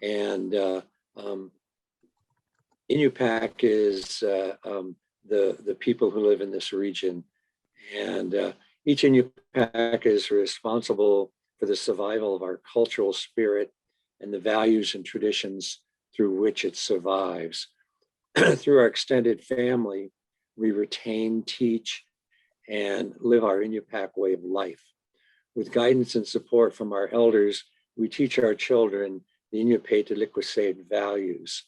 And Inupac is the people who live in this region. And each Inupac is responsible for the survival of our cultural spirit and the values and traditions through which it survives. Through our extended family, we retain, teach, and live our Inupac way of life. With guidance and support from our elders, we teach our children the Inupiat Eliquise values.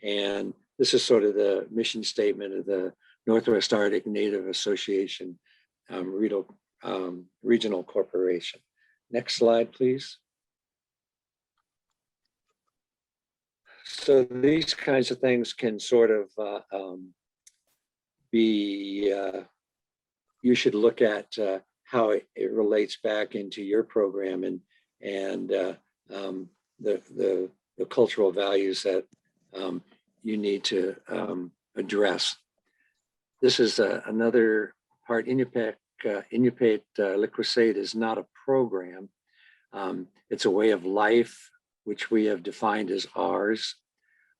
And this is sort of the mission statement of the Northwest Arctic Native Association Regional Corporation. Next slide, please. So these kinds of things can sort of you should look at how it relates back into your program and the cultural values that you need to address. This is another part. Inupiat Eliquise is not a program. It's a way of life, which we have defined as ours.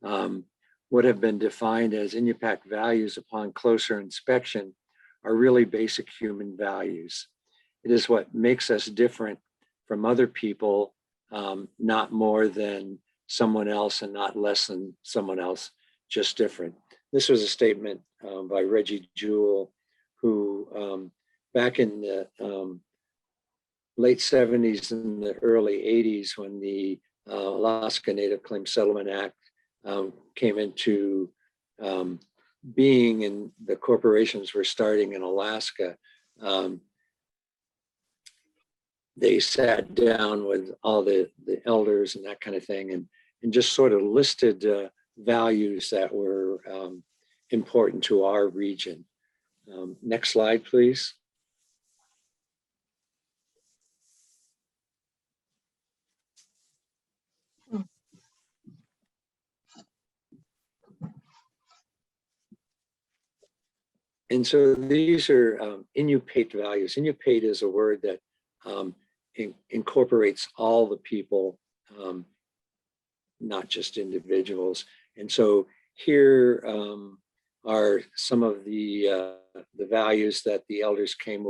What have been defined as INUPAC values upon closer inspection are really basic human values. It is what makes us different from other people, not more than someone else and not less than someone else, just different. This was a statement by Reggie Jewell, who back in the late 70s and the early 80s, when the Alaska Native Claim Settlement Act came into being and the corporations were starting in Alaska, they sat down with all the elders and that kind of thing, and just sort of listed values that were important to our region. Next slide, please. And so these are INUPAT values. INUPAT is a word that incorporates all the people, not just individuals. And so here are some of the values that the elders came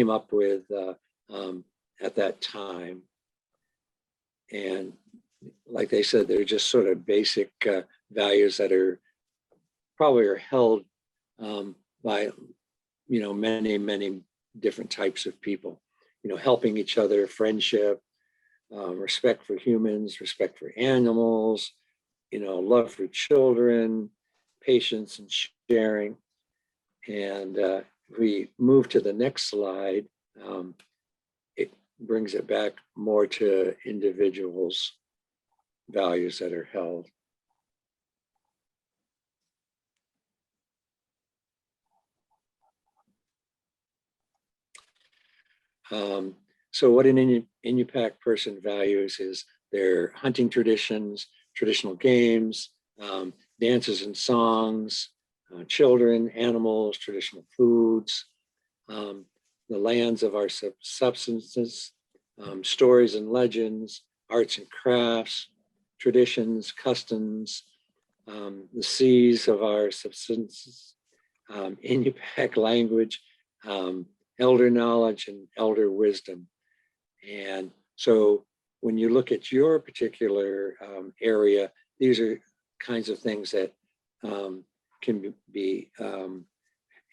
up with at that time. And like they said, they're just sort of basic values that are probably held by, you know, many different types of people, you know, helping each other, friendship, respect for humans, respect for animals, you know, love for children, patience and sharing. And if we move to the next slide, it brings it back more to individuals' values that are held. So what an INUPAC person values is their hunting traditions, traditional games, dances and songs, children, animals, traditional foods, the lands of our substances, stories and legends, arts and crafts, traditions, customs, the seas of our substances, INUPAC language, elder knowledge and elder wisdom. And so when you look at your particular area, these are kinds of things that can be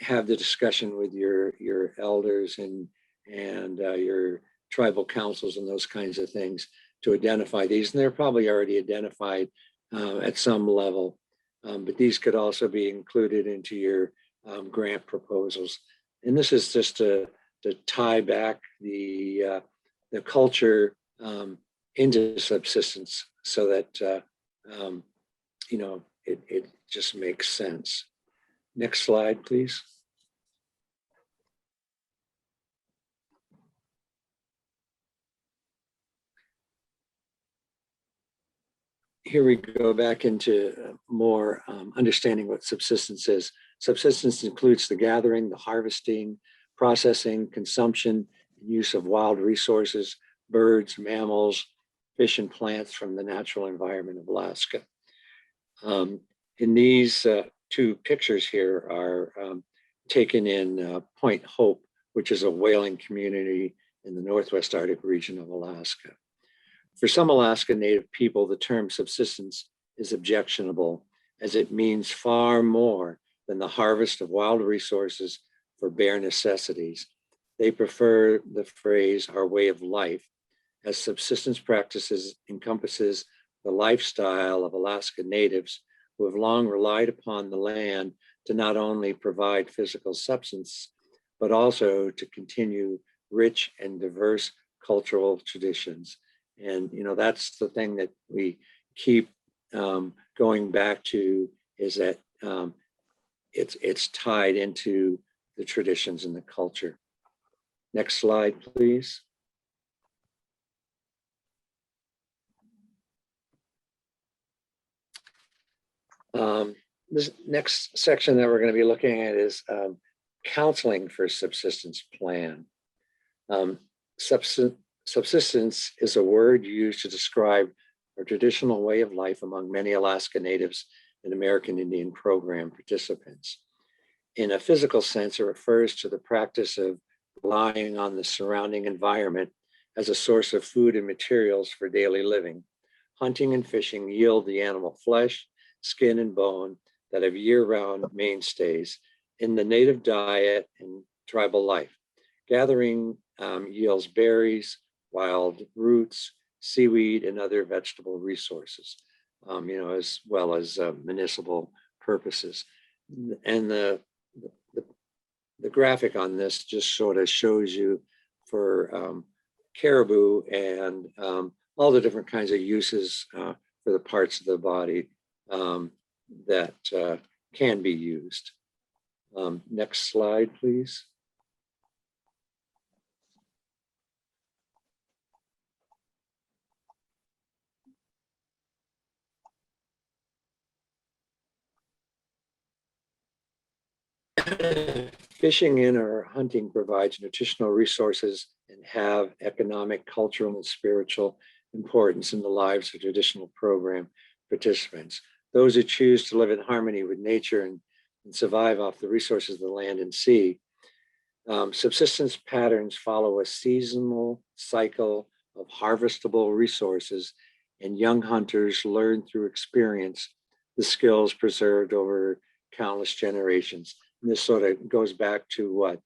have the discussion with your elders and your tribal councils and those kinds of things to identify these. And they're probably already identified at some level, but these could also be included into your grant proposals. And this is just to tie back the culture into subsistence so that, you know, it just makes sense. Next slide, please. Here we go back into more understanding what subsistence is. Subsistence includes the gathering, the harvesting, processing, consumption, and use of wild resources, birds, mammals, fish, and plants from the natural environment of Alaska. In these two pictures here are taken in Point Hope, which is a whaling community in the Northwest Arctic region of Alaska. For some Alaska Native people, the term subsistence is objectionable, as it means far more than the harvest of wild resources for bare necessities. They prefer the phrase "our way of life," as subsistence practices encompasses the lifestyle of Alaska Natives who have long relied upon the land to not only provide physical substance, but also to continue rich and diverse cultural traditions. And, you know, that's the thing that we keep going back to, is that it's tied into the traditions and the culture. Next slide, please. This next section that we're going to be looking at is counseling for subsistence plan. Subsistence is a word used to describe a traditional way of life among many Alaska Natives and American Indian program participants. In a physical sense, it refers to the practice of relying on the surrounding environment as a source of food and materials for daily living. Hunting and fishing yield the animal flesh, skin, and bone that have year-round mainstays in the native diet and tribal life. Gathering yields berries, wild roots, seaweed, and other vegetable resources, as well as municipal purposes. And the graphic on this just sort of shows you for caribou and all the different kinds of uses for the parts of the body that can be used. Next slide, please. Fishing in or hunting provides nutritional resources and have economic, cultural, and spiritual importance in the lives of traditional program participants. Those who choose to live in harmony with nature and survive off the resources of the land and sea. Subsistence patterns follow a seasonal cycle of harvestable resources, and young hunters learn through experience the skills preserved over countless generations. And this sort of goes back to what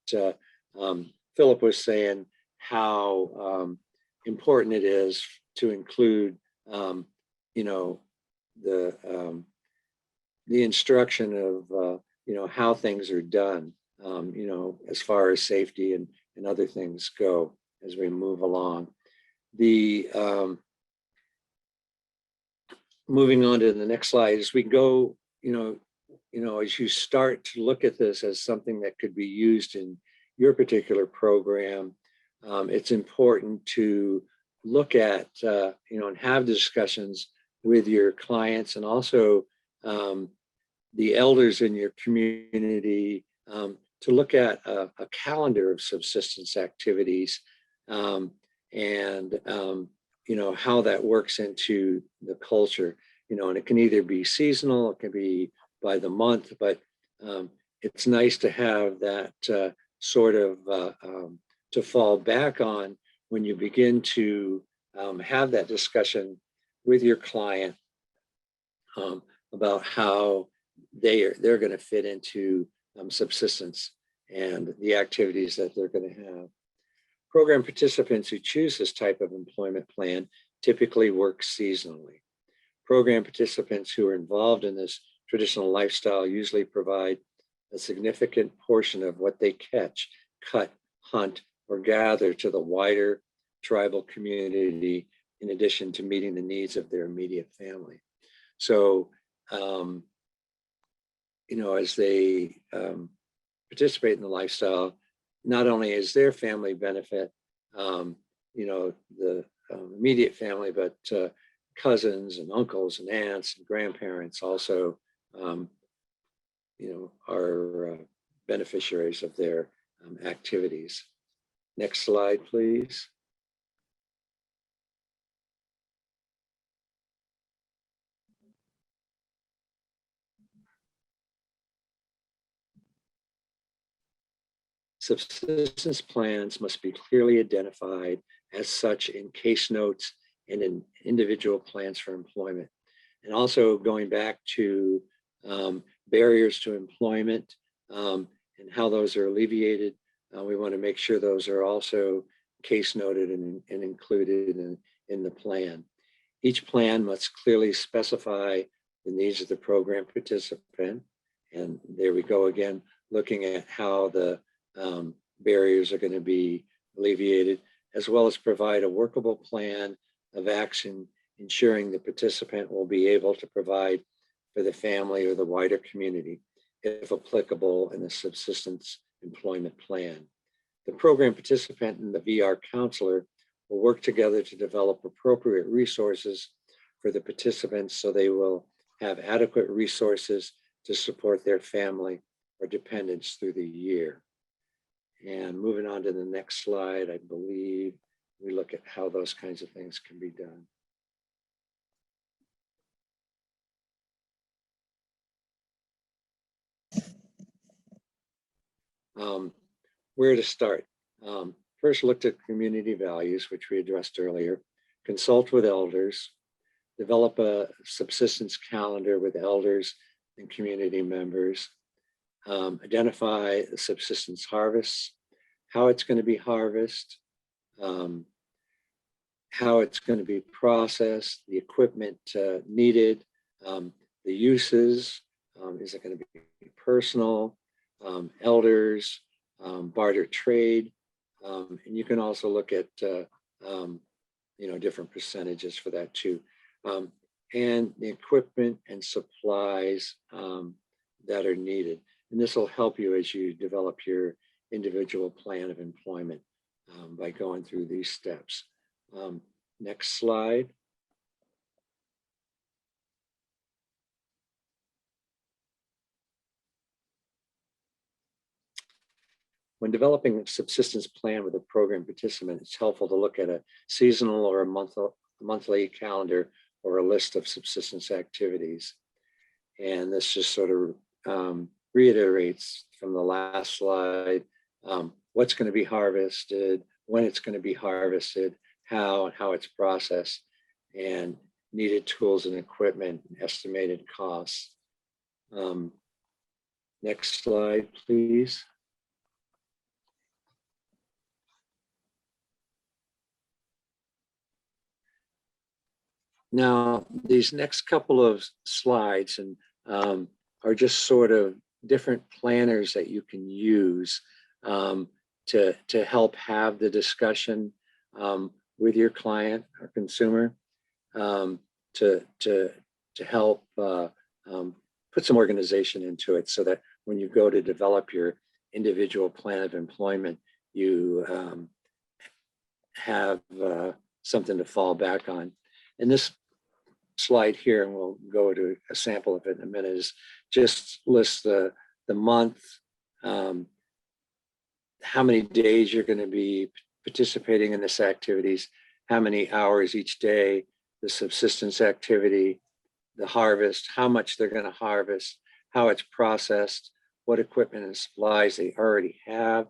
Philip was saying, how important it is to include, the instruction of, how things are done, as far as safety and other things go as we move along. The moving on to the next slide, as we go, as you start to look at this as something that could be used in your particular program, it's important to look at, and have discussions with your clients and also the elders in your community to look at a calendar of subsistence activities and how that works into the culture, and it can either be seasonal, it can be by the month, but it's nice to have that sort of to fall back on when you begin to have that discussion with your client about how they're going to fit into subsistence and the activities that they're going to have. Program participants who choose this type of employment plan typically work seasonally. Program participants who are involved in this traditional lifestyle usually provide a significant portion of what they catch, cut, hunt, or gather to the wider tribal community, in addition to meeting the needs of their immediate family. So, as they participate in the lifestyle, not only is their family benefit, the immediate family, but cousins and uncles and aunts and grandparents also, are beneficiaries of their activities. Next slide, please. Subsistence plans must be clearly identified as such in case notes and in individual plans for employment. And also going back to barriers to employment and how those are alleviated, we want to make sure those are also case noted and included in the plan. Each plan must clearly specify the needs of the program participant. And there we go again, looking at how the barriers are going to be alleviated, as well as provide a workable plan of action, ensuring the participant will be able to provide for the family or the wider community, if applicable, in the subsistence employment plan. The program participant and the VR counselor will work together to develop appropriate resources for the participants so they will have adequate resources to support their family or dependents through the year. And moving on to the next slide, I believe we look at how those kinds of things can be done. Where to start? First, look at community values, which we addressed earlier. Consult with elders. Develop a subsistence calendar with elders and community members. Identify the subsistence harvests, how it's going to be harvested, how it's going to be processed, the equipment needed, the uses, is it going to be personal, elders, barter trade, and you can also look at different percentages for that too, and the equipment and supplies that are needed. And this will help you as you develop your individual plan of employment by going through these steps. Next slide. When developing a subsistence plan with a program participant, it's helpful to look at a seasonal or a monthly calendar or a list of subsistence activities. And this just sort of reiterates from the last slide, what's going to be harvested, when it's going to be harvested, how and how it's processed, and needed tools and equipment, and estimated costs. Next slide, please. Now, these next couple of slides are just sort of different planners that you can use to help have the discussion with your client or consumer, to help put some organization into it, so that when you go to develop your individual plan of employment, you have something to fall back on. And this slide here, and we'll go to a sample of it in a minute, is just lists the month, how many days you're going to be participating in this activities, how many hours each day, the subsistence activity, the harvest, how much they're going to harvest, how it's processed, what equipment and supplies they already have,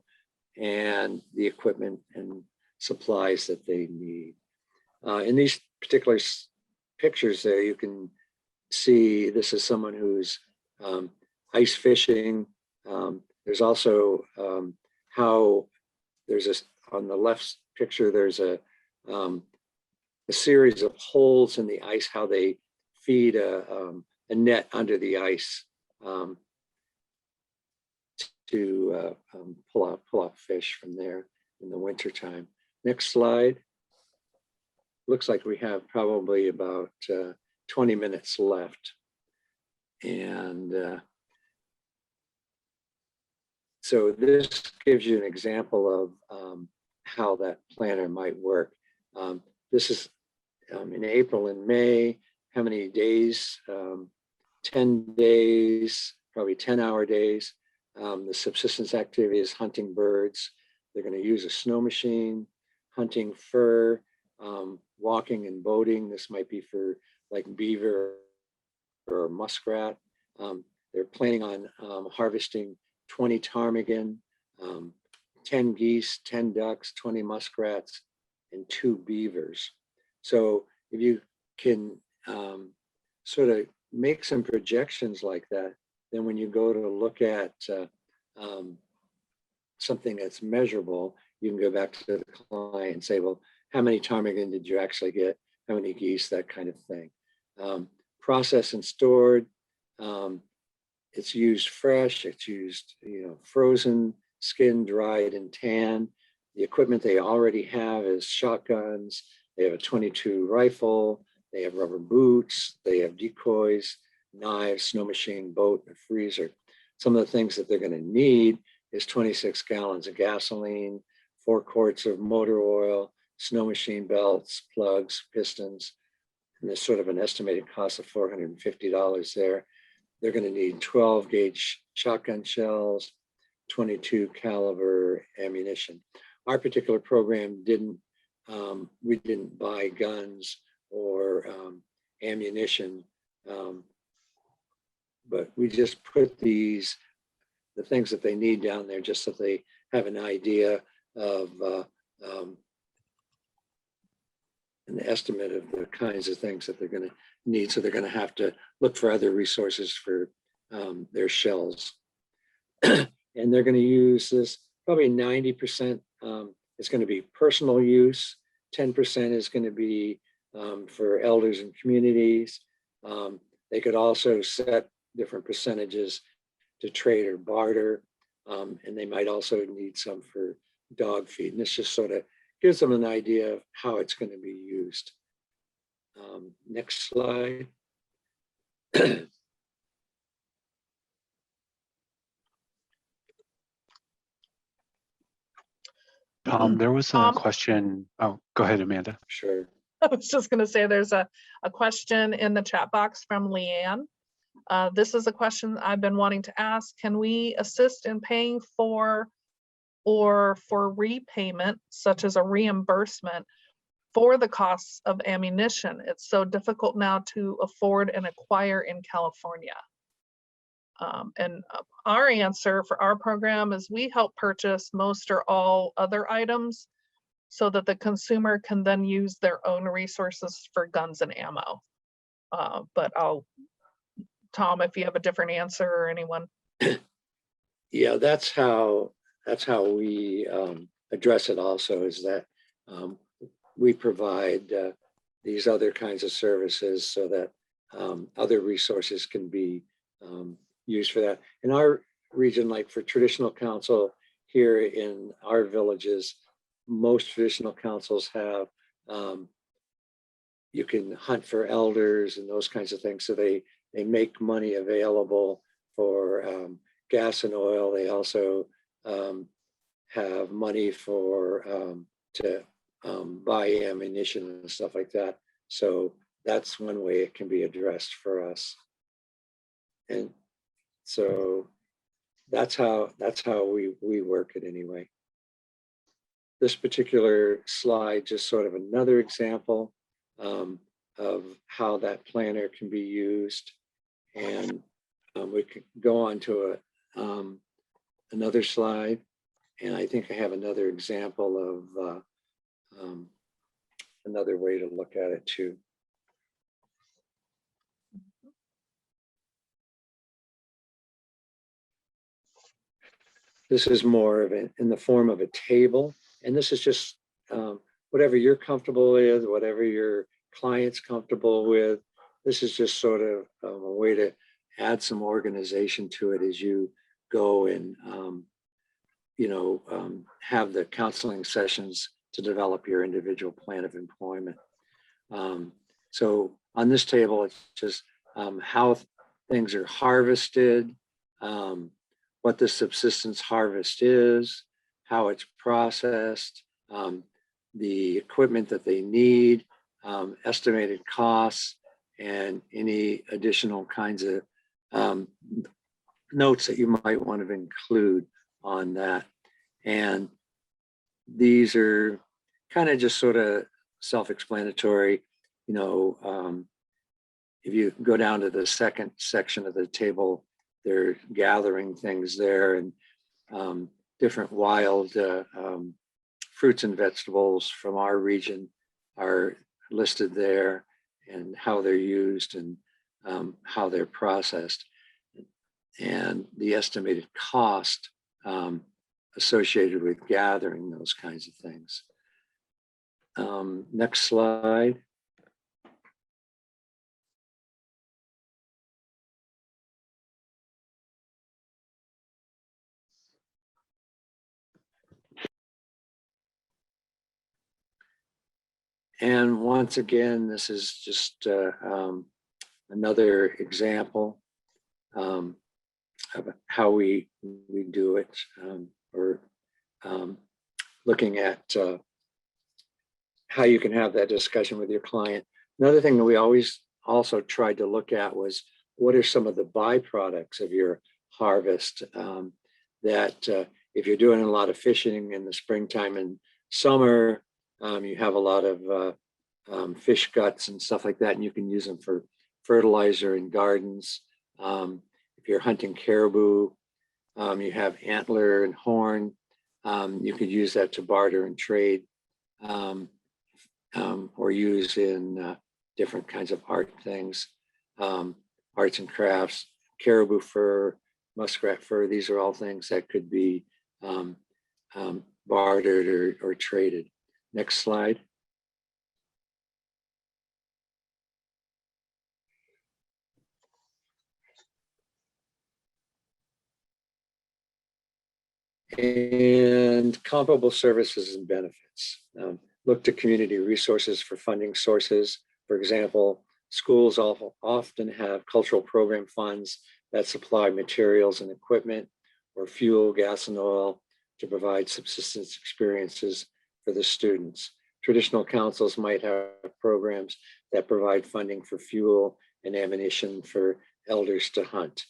and the equipment and supplies that they need. In these particular pictures there, you can see this is someone who's ice fishing. There's also how there's on the left picture, there's a series of holes in the ice, how they feed a net under the ice to pull out fish from there in the wintertime. Next slide. Looks like we have probably about 20 minutes left. And so this gives you an example of how that planner might work. This is in April and May, how many days? 10 days, probably 10-hour days. The subsistence activity is hunting birds. They're going to use a snow machine, hunting fur, walking and boating. This might be for like beaver or muskrat. They're planning on harvesting 20 ptarmigan, 10 geese, 10 ducks, 20 muskrats, and 2 beavers. So if you can sort of make some projections like that, then when you go to look at something that's measurable, you can go back to the client and say, well, how many ptarmigan did you actually get? How many geese? That kind of thing. Processed and stored. It's used fresh. It's used, frozen, skinned, dried, and tanned. The equipment they already have is shotguns. They have a .22 rifle. They have rubber boots. They have decoys, knives, snow machine, boat, and a freezer. Some of the things that they're going to need is 26 gallons of gasoline, 4 quarts of motor oil, snow machine belts, plugs, pistons, and there's sort of an estimated cost of $450 there. They're going to need 12 gauge shotgun shells, 22 caliber ammunition. Our particular program didn't we didn't buy guns or ammunition, but we just put the things that they need down there just so they have an idea of an estimate of the kinds of things that they're going to need. So they're going to have to look for other resources for their shells. And they're going to use this, probably 90% is going to be personal use, 10% is going to be for elders and communities. They could also set different percentages to trade or barter, and they might also need some for dog feed. And this just sort of gives them an idea of how it's going to be used. Next slide. There was a Tom? question. Oh, go ahead, Amanda. Sure. I was just going to say there's a question in the chat box from Leanne. This is a question I've been wanting to ask. Can we assist in paying for or for repayment, such as a reimbursement for the costs of ammunition? It's so difficult now to afford and acquire in California. And our answer for our program is we help purchase most or all other items so that the consumer can then use their own resources for guns and ammo. But Tom, if you have a different answer, or anyone. Yeah, that's how we address it also, is that we provide these other kinds of services so that other resources can be used for that. In our region, like for traditional council here in our villages, most traditional councils have, you can hunt for elders and those kinds of things. So they make money available for gas and oil. They also have money for to buy ammunition and stuff like that. So that's one way it can be addressed for us. And so that's how we work it anyway. This particular slide, just sort of another example of how that planner can be used. And we could go on to another slide. And I think I have another example of another way to look at it too. This is more of in the form of a table. And this is just whatever you're comfortable with, whatever your client's comfortable with. This is just sort of a way to add some organization to it as you go and, have the counseling sessions to develop your individual plan of employment. So on this table, it's just how things are harvested, what the subsistence harvest is, how it's processed, the equipment that they need, estimated costs, and any additional kinds of notes that you might want to include on that. And these are kind of just sort of self-explanatory. If you go down to the second section of the table, they're gathering things there, and different wild fruits and vegetables from our region are listed there, and how they're used and how they're processed, and the estimated cost associated with gathering those kinds of things. Next slide. And once again, this is just another example of how we do it, or looking at how you can have that discussion with your client. Another thing that we always also tried to look at was, what are some of the byproducts of your harvest that if you're doing a lot of fishing in the springtime and summer, You have a lot of fish guts and stuff like that, and you can use them for fertilizer in gardens. If you're hunting caribou, you have antler and horn. You could use that to barter and trade, or use in different kinds of art things, arts and crafts, caribou fur, muskrat fur. These are all things that could be bartered or traded. Next slide. And comparable services and benefits. Look to community resources for funding sources. For example, schools often have cultural program funds that supply materials and equipment, or fuel, gas, and oil to provide subsistence experiences for the students. Traditional councils might have programs that provide funding for fuel and ammunition for elders to hunt.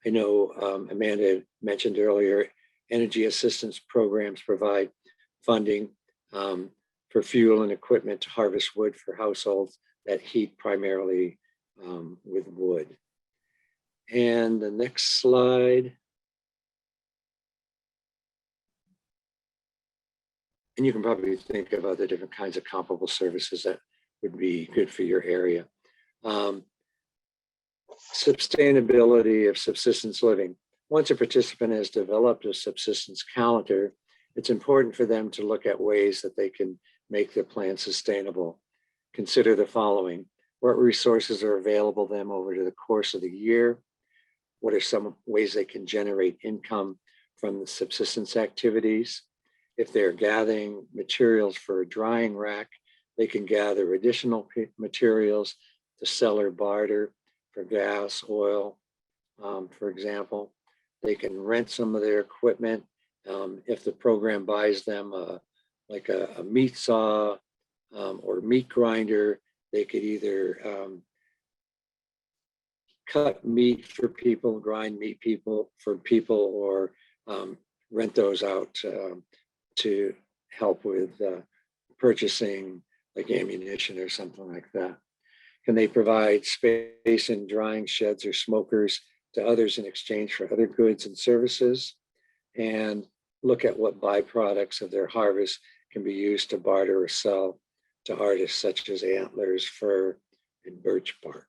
I know Amanda mentioned earlier, energy assistance programs provide funding for fuel and equipment to harvest wood for households that heat primarily with wood. And the next slide. And you can probably think of other different kinds of comparable services that would be good for your area. Sustainability of subsistence living. Once a participant has developed a subsistence calendar, it's important for them to look at ways that they can make their plan sustainable. Consider the following: what resources are available to them over the course of the year? What are some ways they can generate income from the subsistence activities? If they're gathering materials for a drying rack, they can gather additional materials to sell or barter for gas, oil, for example. They can rent some of their equipment. If the program buys them like a meat saw or meat grinder, they could either cut meat for people, grind meat for people, or rent those out to help with purchasing like ammunition or something like that. Can they provide space in drying sheds or smokers to others in exchange for other goods and services? And look at what byproducts of their harvest can be used to barter or sell to artists such as antlers, fur, and birch bark.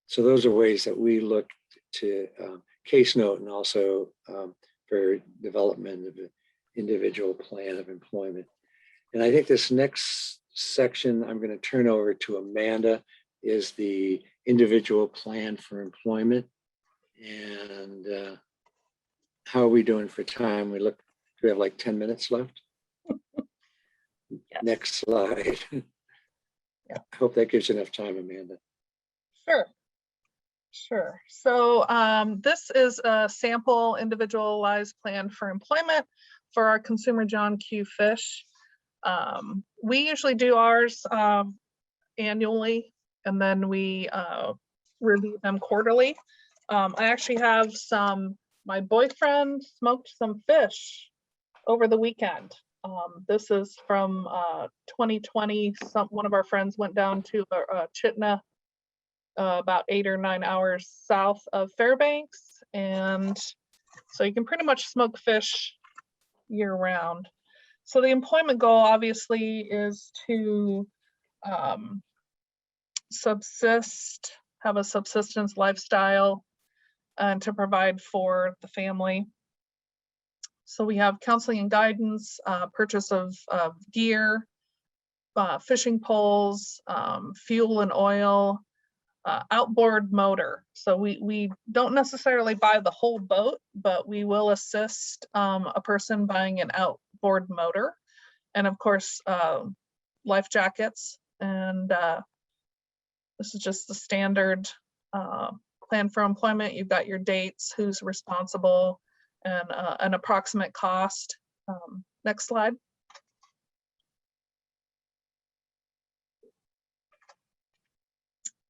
So those are ways that we look to case note, and also for development of an individual plan of employment. And I think this next section I'm going to turn over to Amanda is the individual plan for employment. And how are we doing for time? Do we have like 10 minutes left? Yes. Next slide. Yeah. I hope that gives you enough time, Amanda. Sure. So this is a sample individualized plan for employment for our consumer John Q. Fish. We usually do ours annually, and then we review them quarterly. I actually have my boyfriend smoked some fish over the weekend. This is from 2020. One of our friends went down to Chitna, about 8 or 9 hours south of Fairbanks. And so you can pretty much smoke fish year round. So the employment goal obviously is to subsist, have a subsistence lifestyle, and to provide for the family. So we have counseling and guidance, purchase of gear, fishing poles, fuel and oil, outboard motor. So we don't necessarily buy the whole boat, but we will assist a person buying an outboard motor, and of course life jackets. And this is just the standard plan for employment. You've got your dates, who's responsible, and an approximate cost. Next slide.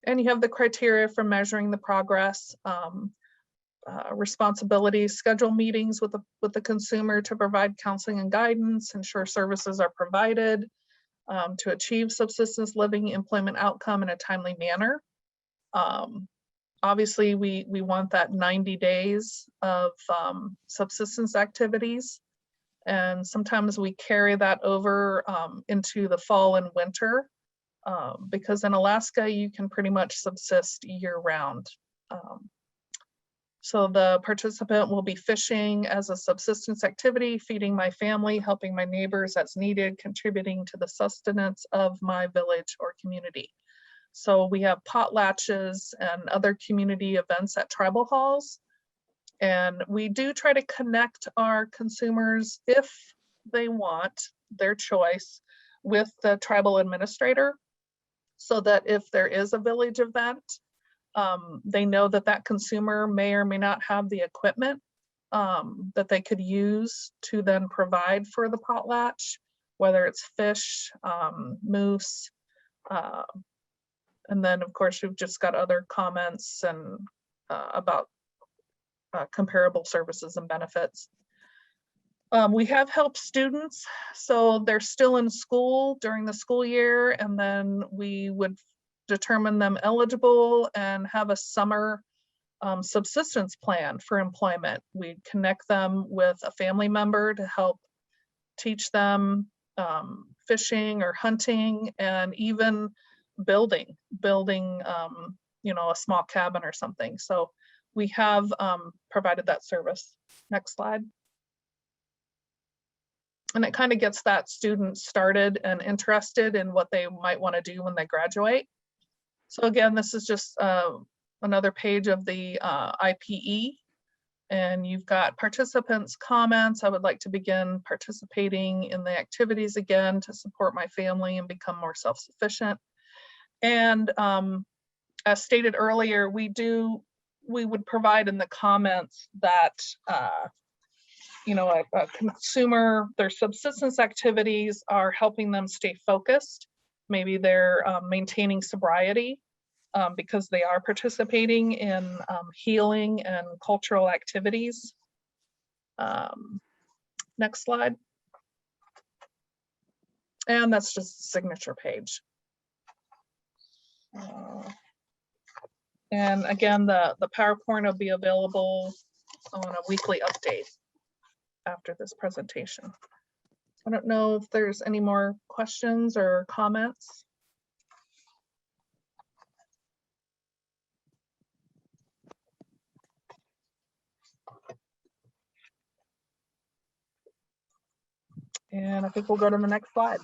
And you have the criteria for measuring the progress. responsibilities, schedule meetings with the consumer to provide counseling and guidance, ensure services are provided to achieve subsistence living employment outcome in a timely manner. Obviously, we want that 90 days of subsistence activities. And sometimes we carry that over into the fall and winter because in Alaska, you can pretty much subsist year round. So the participant will be fishing as a subsistence activity, feeding my family, helping my neighbors as needed, contributing to the sustenance of my village or community. So we have potlatches and other community events at tribal halls. And we do try to connect our consumers, if they want their choice, with the tribal administrator, so that if there is a village event, they know that that consumer may or may not have the equipment that they could use to then provide for the potlatch, whether it's fish, moose, and then of course we've just got other comments and about comparable services and benefits. We have helped students, so they're still in school during the school year, and then we would determine them eligible and have a summer subsistence plan for employment. We connect them with a family member to help teach them fishing or hunting, and even building, you know, a small cabin or something. So we have provided that service. Next slide. And it kind of gets that student started and interested in what they might want to do when they graduate. So again, this is just another page of the IPE. And you've got participants' comments. I would like to begin participating in the activities again to support my family and become more self-sufficient. And as stated earlier, we would provide in the comments that you know, a consumer, their subsistence activities are helping them stay focused. Maybe they're maintaining sobriety because they are participating in healing and cultural activities. Next slide. And that's just a signature page. And again, the PowerPoint will be available on a weekly update after this presentation. I don't know if there's any more questions or comments. And I think we'll go to the next slide.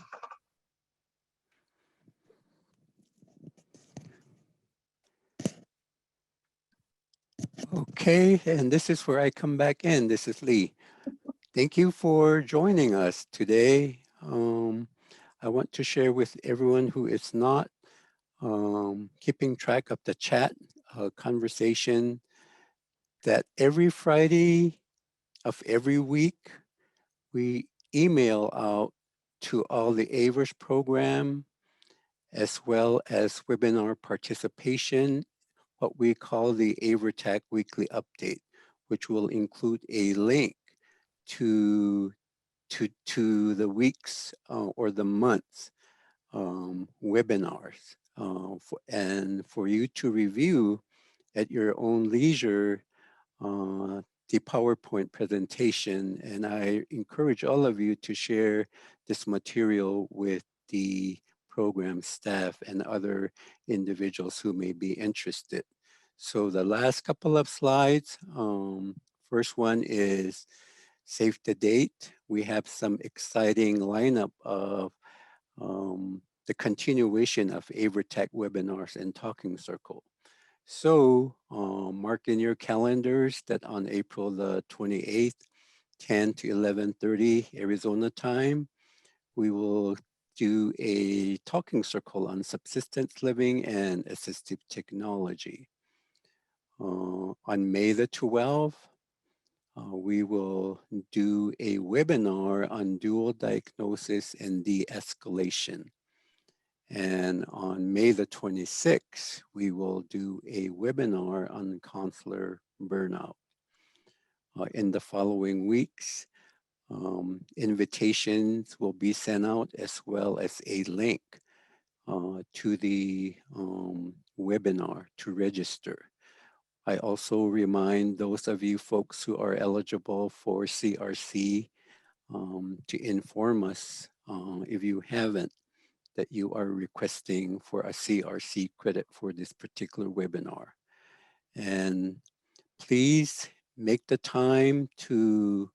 Okay, and this is where I come back in. This is Lee. Thank you for joining us today. I want to share with everyone who is not keeping track of the chat conversation that every Friday of every week, we email out to all the AIVRS program, as well as webinar participation, what we call the AIVRTTAC weekly update, which will include a link to the weeks or the months webinars, and for you to review at your own leisure the PowerPoint presentation. And I encourage all of you to share this material with the program staff and other individuals who may be interested. So the last couple of slides, first one is save the date. We have some exciting lineup of the continuation of AIVRTTAC webinars and talking circle. So mark in your calendars that on April the 28th, 10 to 11:30 Arizona time, we will do a talking circle on subsistence living and assistive technology. On May the 12th, we will do a webinar on dual diagnosis and de-escalation. And on May the 26th, we will do a webinar on consular burnout. in the following weeks. Invitations will be sent out as well as a link to the webinar to register. I also remind those of you folks who are eligible for CRC to inform us if you haven't, that you are requesting for a CRC credit for this particular webinar. And please make the time to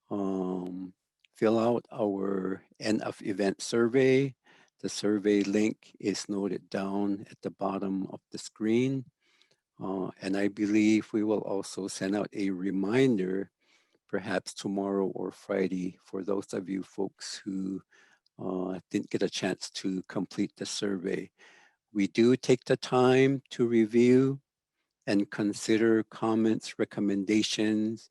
fill out our end of event survey. The survey link is noted down at the bottom of the screen. And I believe we will also send out a reminder perhaps tomorrow or Friday for those of you folks who didn't get a chance to complete the survey. We do take the time to review and consider comments, recommendations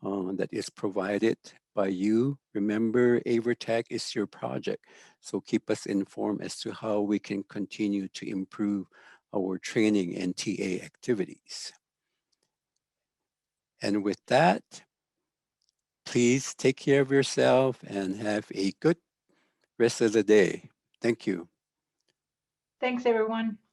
that is provided by you. Remember, AIVRTTAC is your project, so keep us informed as to how we can continue to improve our training and TA activities. And with that, please take care of yourself and have a good rest of the day. Thank you. Thanks, everyone.